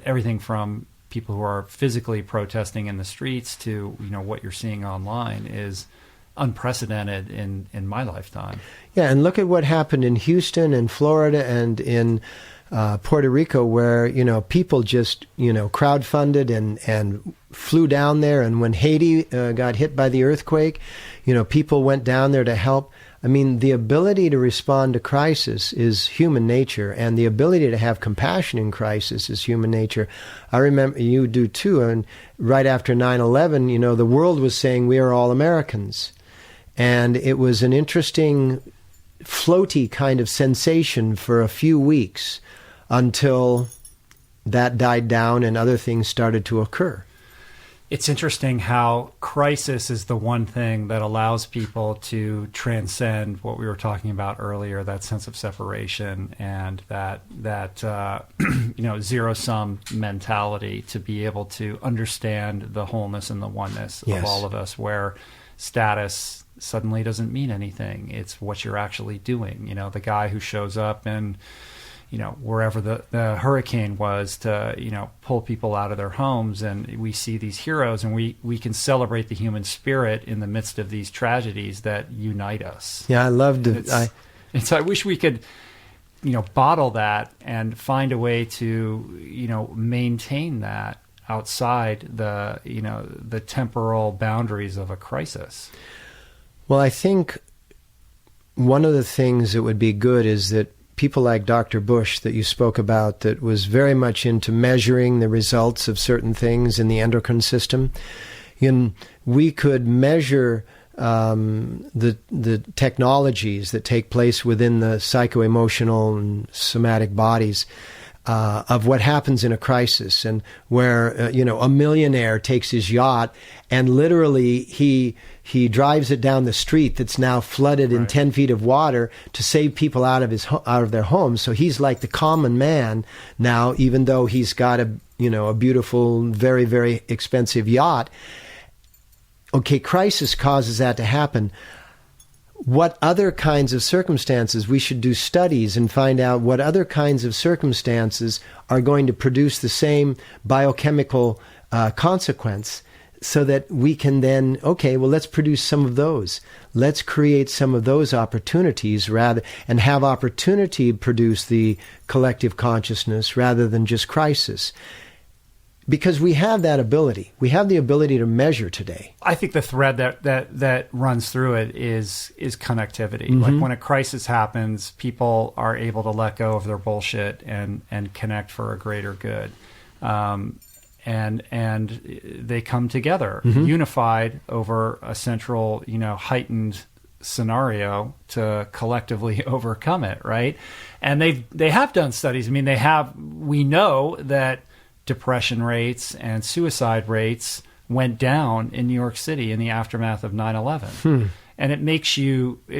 everything from people who are physically protesting in the streets to, what you're seeing online is unprecedented in my lifetime. Yeah, and look at what happened in Houston and Florida and in Puerto Rico, where people just crowdfunded and flew down there. And when Haiti got hit by the earthquake, people went down there to help. I mean, the ability to respond to crisis is human nature, and the ability to have compassion in crisis is human nature. I remember, you do too, and right after 9/11, the world was saying we are all Americans. And it was an interesting, floaty kind of sensation for a few weeks until that died down and other things started to occur. It's interesting how crisis is the one thing that allows people to transcend what we were talking about earlier, that sense of separation and that zero-sum mentality, to be able to understand the wholeness and the oneness of all of us, where status suddenly doesn't mean anything. It's what you're actually doing. The guy who shows up and wherever the hurricane was to, pull people out of their homes. And we see these heroes, and we can celebrate the human spirit in the midst of these tragedies that unite us. Yeah, I loved it. And so I wish we could, bottle that and find a way to, maintain that outside the temporal boundaries of a crisis. Well, I think one of the things that would be good is that people like Dr. Bush that you spoke about, that was very much into measuring the results of certain things in the endocrine system, we could measure the technologies that take place within the psycho-emotional and somatic bodies of what happens in a crisis, and where a millionaire takes his yacht and literally he drives it down the street that's now flooded in 10 feet of water to save people out of their homes. So he's like the common man now, even though he's got a beautiful, very, very expensive yacht. Okay, crisis causes that to happen. What other kinds of circumstances? We should do studies and find out what other kinds of circumstances are going to produce the same biochemical consequence, so that we can then, let's produce some of those. Let's create some of those opportunities and have opportunity produce the collective consciousness rather than just crisis. Because we have that ability. We have the ability to measure today. I think the thread that runs through it is connectivity. Mm-hmm. Like when a crisis happens, people are able to let go of their bullshit and connect for a greater good. And they come together, unified over a central, heightened scenario to collectively overcome it, right? And they have done studies. I mean, we know that depression rates and suicide rates went down in New York City in the aftermath of 9/11. And it makes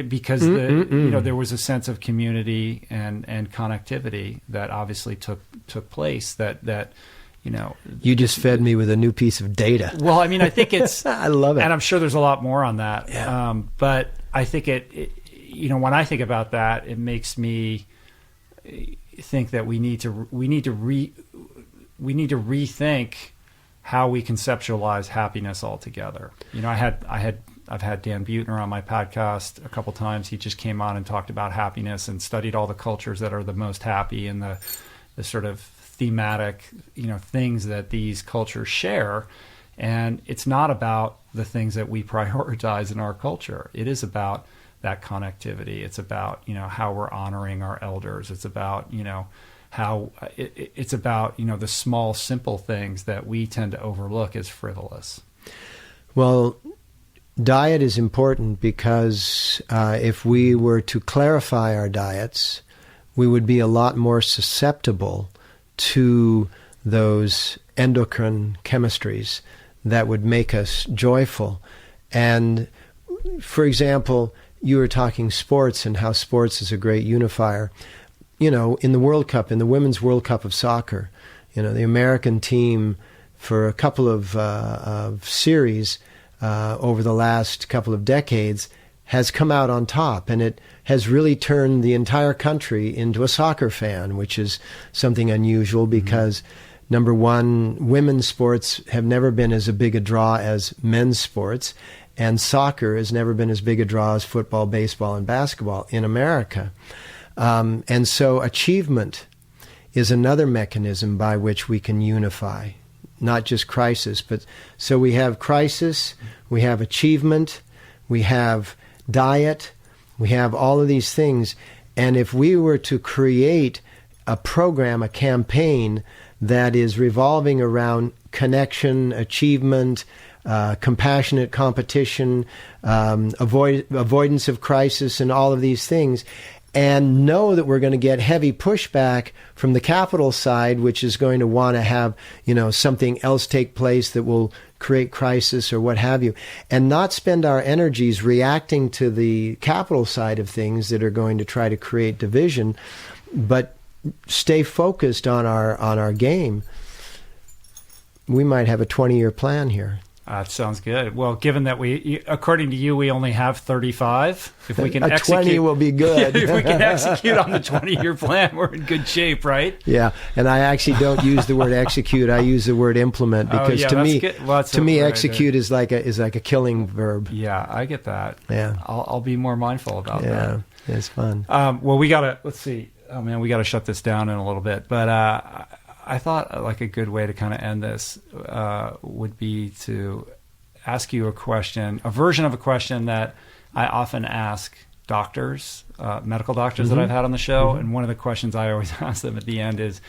because there was a sense of community and connectivity that obviously took place that you just fed me with a new piece of data. Well, I mean, I think it's I love it, and I'm sure there's a lot more on that. Yeah. But I think it when I think about that, it makes me think that we need to rethink how we conceptualize happiness altogether. I've had Dan Buettner on my podcast a couple times. He just came on and talked about happiness and studied all the cultures that are the most happy and the sort of thematic, things that these cultures share. And it's not about the things that we prioritize in our culture. It is about that connectivity. It's about, how we're honoring our elders. It's about, how it's about, the small, simple things that we tend to overlook as frivolous. Well, diet is important because if we were to clarify our diets, we would be a lot more susceptible to those endocrine chemistries that would make us joyful. And, for example, you were talking sports and how sports is a great unifier. You know, in the World Cup, in the Women's World Cup of soccer, you know, the American team for a couple of series over the last couple of decades has come out on top, and it has really turned the entire country into a soccer fan, which is something unusual because, number one, women's sports have never been as a big a draw as men's sports, and soccer has never been as big a draw as football, baseball, and basketball in America. And so achievement is another mechanism by which we can unify, not just crisis. But so we have crisis, we have achievement, we have diet, we have all of these things. And if we were to create a program, a campaign that is revolving around connection, achievement, compassionate competition, avoidance of crisis, and all of these things, and know that we're going to get heavy pushback from the capital side, which is going to want to have, you know, something else take place that will create crisis or what have you, and not spend our energies reacting to the capital side of things that are going to try to create division, but stay focused on our game. We might have a 20-year plan here. That sounds good. Well, given that according to you, we only have 35, if we can execute, 20 will be good. If we can execute on the 20-year plan, we're in good shape, right? Yeah, and I actually don't use the word execute. I use the word implement because to me, execute is like a killing verb. Yeah, I get that. Yeah, I'll be more mindful about that. Yeah, it's fun. Well, let's see. Oh man, we got to shut this down in a little bit, but I thought like a good way to kind of end this would be to ask you a question, a version of a question that I often ask doctors, medical doctors that I've had on the show. And one of the questions I always ask them at the end is,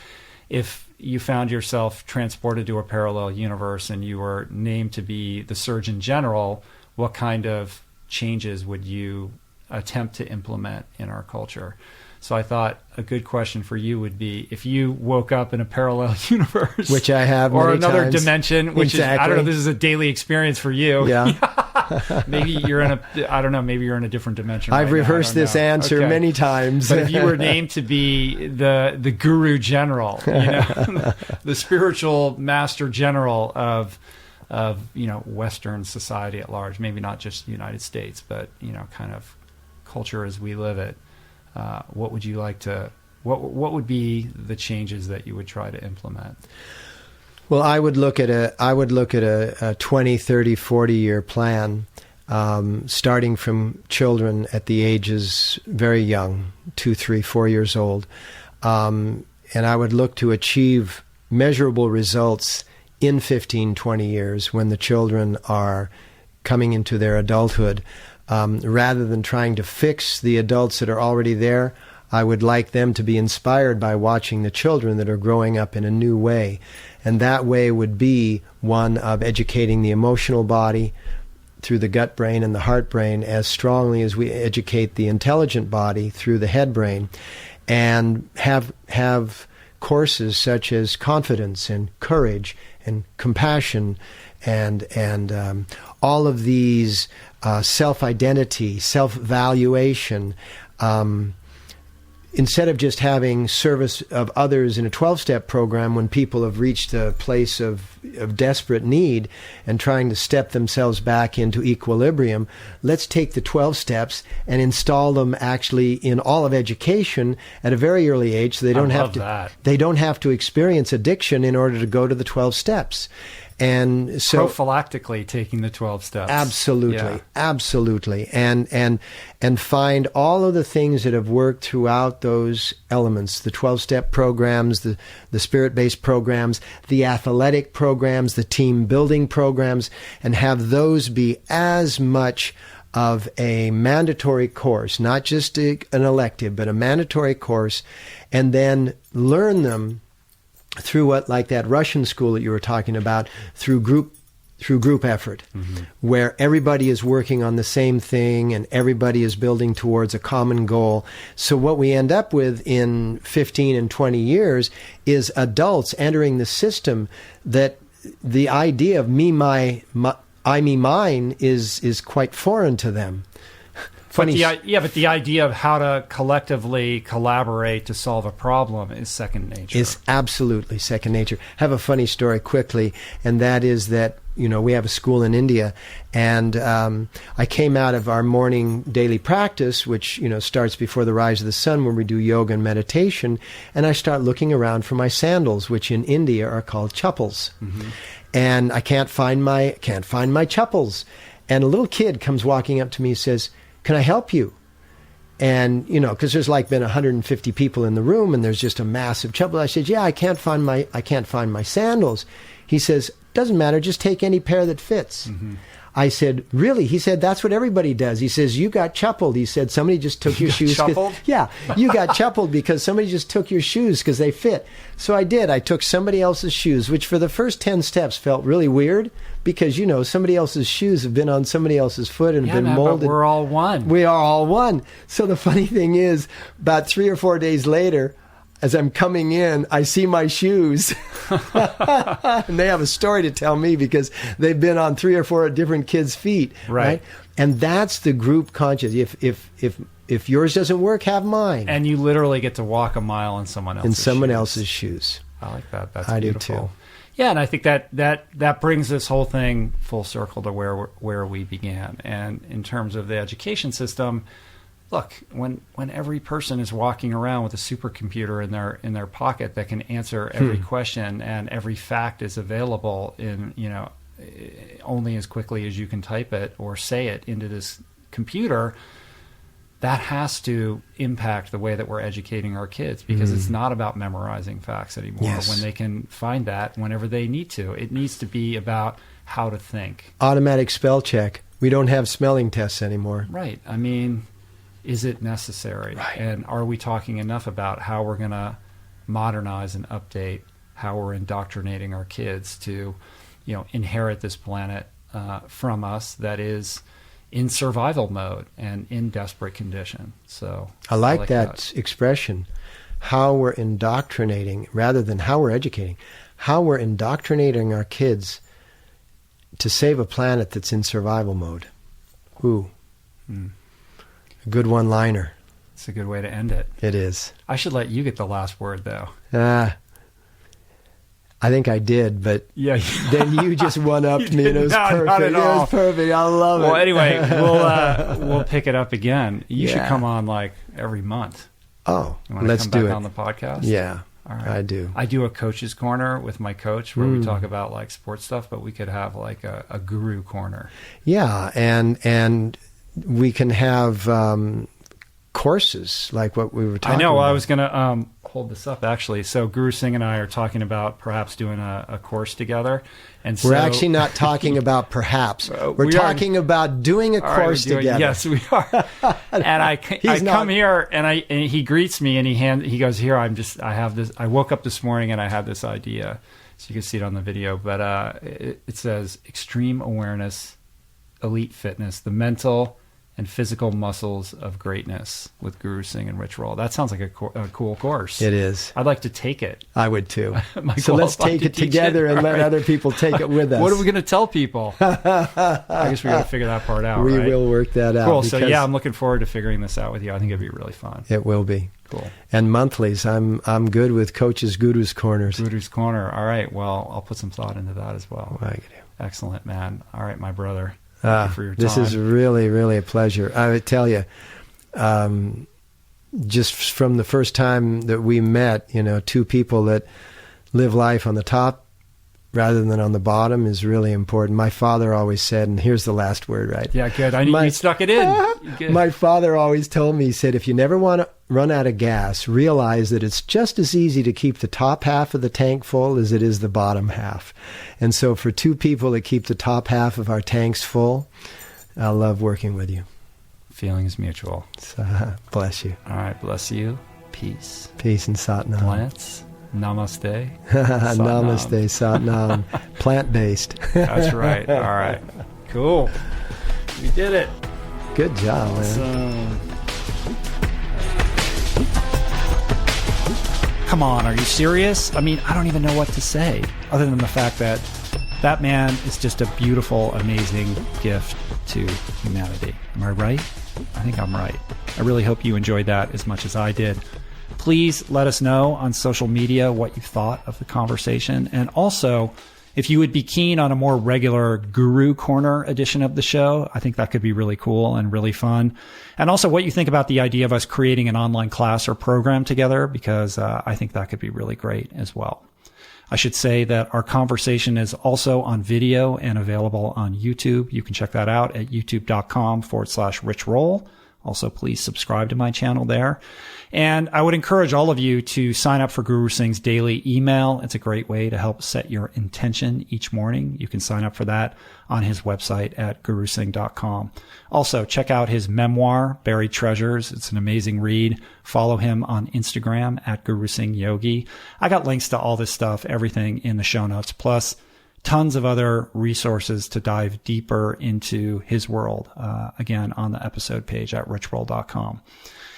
if you found yourself transported to a parallel universe and you were named to be the Surgeon General, what kind of changes would you attempt to implement in our culture? So I thought a good question for you would be, if you woke up in a parallel universe, which I have, or many another times. Dimension, which is, I don't know, this is a daily experience for you. Yeah. Maybe you're in maybe you're in a different dimension. I've rehearsed this answer many times. But if you were named to be the Guru General, you know, the spiritual master general of Western society at large, maybe not just the United States, but kind of culture as we live it. What would you like to? What would be the changes that you would try to implement? Well, I would look at a 20, 30, 40-year plan, starting from children at the ages very young, 2, 3, 4 years old, and I would look to achieve measurable results in 15, 20 years when the children are coming into their adulthood. Rather than trying to fix the adults that are already there, I would like them to be inspired by watching the children that are growing up in a new way. And that way would be one of educating the emotional body through the gut brain and the heart brain as strongly as we educate the intelligent body through the head brain, and have courses such as confidence and courage and compassion and all of these self-identity, self-valuation, instead of just having service of others in a 12-step program when people have reached a place of desperate need and trying to step themselves back into equilibrium, let's take the 12 steps and install them actually in all of education at a very early age, so they don't have to experience addiction in order to go to the 12 steps. And so prophylactically taking the 12 steps. Absolutely. And find all of the things that have worked throughout those elements, the 12-step programs, the spirit-based programs, the athletic programs, the team building programs, and have those be as much of a mandatory course, not just an elective, but a mandatory course, and then learn them through like that Russian school that you were talking about, through group through group effort, where everybody is working on the same thing and everybody is building towards a common goal. So what we end up with in 15 and 20 years is adults entering the system that the idea of me, I, me, mine is quite foreign to them. But the idea of how to collectively collaborate to solve a problem is second nature. It's absolutely second nature. I have a funny story quickly, and that is that, we have a school in India, and I came out of our morning daily practice, which, starts before the rise of the sun, where we do yoga and meditation, and I start looking around for my sandals, which in India are called chappals. And I can't find my chappals. And a little kid comes walking up to me and says, "Can I help you?" And, because there's been 150 people in the room and there's just a massive chappal. I said, "Yeah, I can't find my sandals." He says, "Doesn't matter, just take any pair that fits." I said, "Really?" He said, "That's what everybody does." He says, "You got chappaled." He said, "Somebody just took your shoes." Yeah, you got chappaled because somebody just took your shoes because they fit. So I did. I took somebody else's shoes, which for the first 10 steps felt really weird because, somebody else's shoes have been on somebody else's foot and been molded. But we're all one. We are all one. So the funny thing is, about 3 or 4 days later, as I'm coming in, I see my shoes. And they have a story to tell me because they've been on 3 or 4 different kids' feet. Right? And that's the group consciousness. If yours doesn't work, have mine. And you literally get to walk a mile in someone else's shoes. I like that. That's beautiful. Do too. Yeah, and I think that brings this whole thing full circle to where we began. And in terms of the education system, look, when every person is walking around with a supercomputer in their pocket that can answer every question and every fact is available in only as quickly as you can type it or say it into this computer, that has to impact the way that we're educating our kids because it's not about memorizing facts anymore. Yes. When they can find that whenever they need to. It needs to be about how to think. Automatic spell check. We don't have smelling tests anymore. Right. I mean, is it necessary? Right. And are we talking enough about how we're going to modernize and update how we're indoctrinating our kids to, inherit this planet from us that is in survival mode and in desperate condition. So I like that expression, how we're indoctrinating rather than how we're educating, how we're indoctrinating our kids to save a planet that's in survival mode. Ooh. A good one-liner. It's a good way to end it. It is. I should let you get the last word, though. I think I did, but then you just one-upped me, and it was perfect. Not at all. It was perfect. I love it. Well, anyway, we'll pick it up again. You should come on every month. Oh, let's do it on the podcast. Yeah, all right. I do. I do a coach's corner with my coach where we talk about sports stuff, but we could have a guru corner. Yeah, and we can have courses like what we were talking about. I know. I was going to hold this up, actually. So Guru Singh and I are talking about perhaps doing a course together. And we're actually not talking about perhaps. We're talking about doing a course together. Yes, we are. And I come here, and he greets me, and he goes, "Here, I have this. I woke up this morning, and I had this idea." So you can see it on the video. But it says, "Extreme Awareness, Elite Fitness, the Mental and Physical Muscles of Greatness with Guru Singh and Rich Roll." That sounds like a cool course. It is. I'd like to take it. I would too. So let's take it together and let other people take it with us. What are we going to tell people? I guess we got to figure that part out. We will work that out. Cool. So I'm looking forward to figuring this out with you. I think it'd be really fun. It will be. Cool. And monthlies. I'm good with Coaches Guru's Corners. Guru's Corner. All right. Well, I'll put some thought into that as well. Excellent, man. All right, my brother. Thank you for your time. This is really, really a pleasure. I would tell you, just from the first time that we met, two people that live life on the top rather than on the bottom is really important. My father always said, and here's the last word, right? Yeah, good. You stuck it in. My father always told me, he said, if you never want to run out of gas, realize that it's just as easy to keep the top half of the tank full as it is the bottom half. And so for two people that keep the top half of our tanks full, I love working with you. Feelings mutual. So, bless you. All right, bless you. Peace. Peace and Satnam. Plants Namaste. Namaste, Sat Nam. Plant-based. That's right. All right. Cool. We did it. Good job, man. Come on, are you serious? I mean, I don't even know what to say other than the fact that that man is just a beautiful, amazing gift to humanity. Am I right? I think I'm right. I really hope you enjoyed that as much as I did. Please let us know on social media what you thought of the conversation. And also, if you would be keen on a more regular Guru Corner edition of the show, I think that could be really cool and really fun. And also what you think about the idea of us creating an online class or program together, because I think that could be really great as well. I should say that our conversation is also on video and available on YouTube. You can check that out at youtube.com/richroll. Also, please subscribe to my channel there. And I would encourage all of you to sign up for Guru Singh's daily email. It's a great way to help set your intention each morning. You can sign up for that on his website at gurusingh.com. Also, check out his memoir, Buried Treasures. It's an amazing read. Follow him on Instagram at Guru Singh Yogi. I got links to all this stuff, everything in the show notes, plus tons of other resources to dive deeper into his world, again, on the episode page at richroll.com.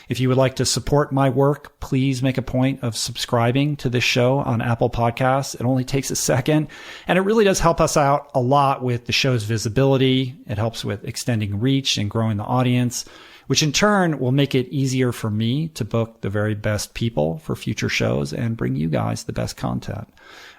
If you would like to support my work, please make a point of subscribing to this show on Apple Podcasts. It only takes a second, and it really does help us out a lot with the show's visibility. It helps with extending reach and growing the audience, which in turn will make it easier for me to book the very best people for future shows and bring you guys the best content.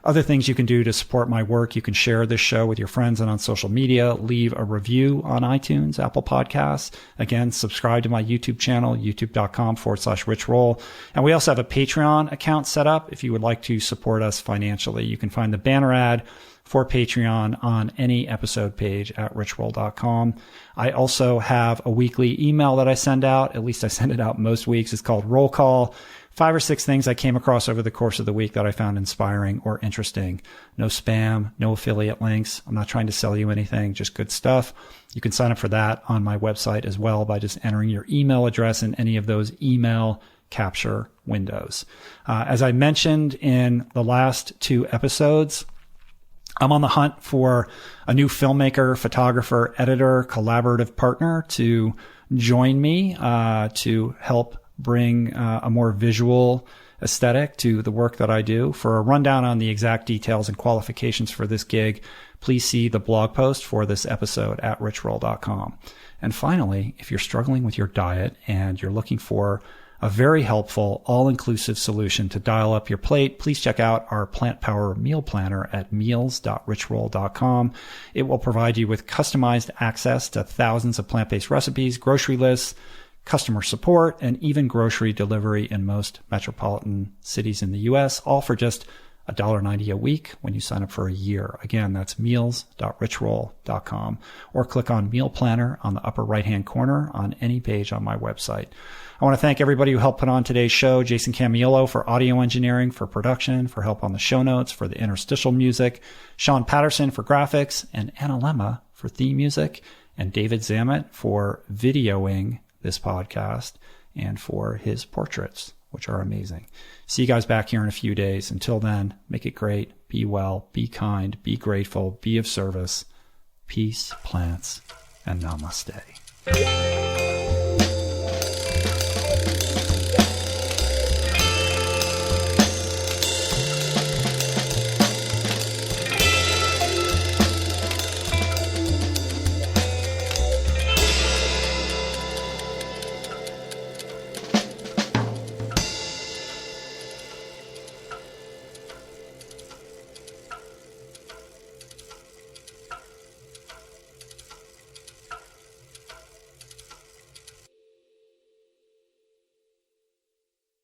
Other things you can do to support my work: you can share this show with your friends and on social media, leave a review on iTunes, Apple Podcasts. Again, subscribe to my YouTube channel, youtube.com/richroll. And we also have a Patreon account set up if you would like to support us financially. You can find the banner ad for Patreon on any episode page at richroll.com. I also have a weekly email that I send out. At least I send it out most weeks. It's called Roll Call. 5 or 6 things I came across over the course of the week that I found inspiring or interesting. No spam, no affiliate links. I'm not trying to sell you anything, just good stuff. You can sign up for that on my website as well by just entering your email address in any of those email capture windows. As I mentioned in the last 2 episodes, I'm on the hunt for a new filmmaker, photographer, editor, collaborative partner to join me to help bring a more visual aesthetic to the work that I do. For a rundown on the exact details and qualifications for this gig, please see the blog post for this episode at richroll.com. And finally, if you're struggling with your diet and you're looking for a very helpful, all-inclusive solution to dial up your plate, please check out our Plant Power Meal Planner at meals.richroll.com. It will provide you with customized access to thousands of plant-based recipes, grocery lists, customer support, and even grocery delivery in most metropolitan cities in the U.S., all for just $1.90 a week when you sign up for a year. Again, that's meals.richroll.com, or click on Meal Planner on the upper right-hand corner on any page on my website. I want to thank everybody who helped put on today's show: Jason Camiolo for audio engineering, for production, for help on the show notes, for the interstitial music, Sean Patterson for graphics, and Anna Lemma for theme music, and David Zamet for videoing this podcast and for his portraits, which are amazing. See you guys back here in a few days. Until then, make it great. Be well, be kind, be grateful, be of service. Peace, plants, and namaste.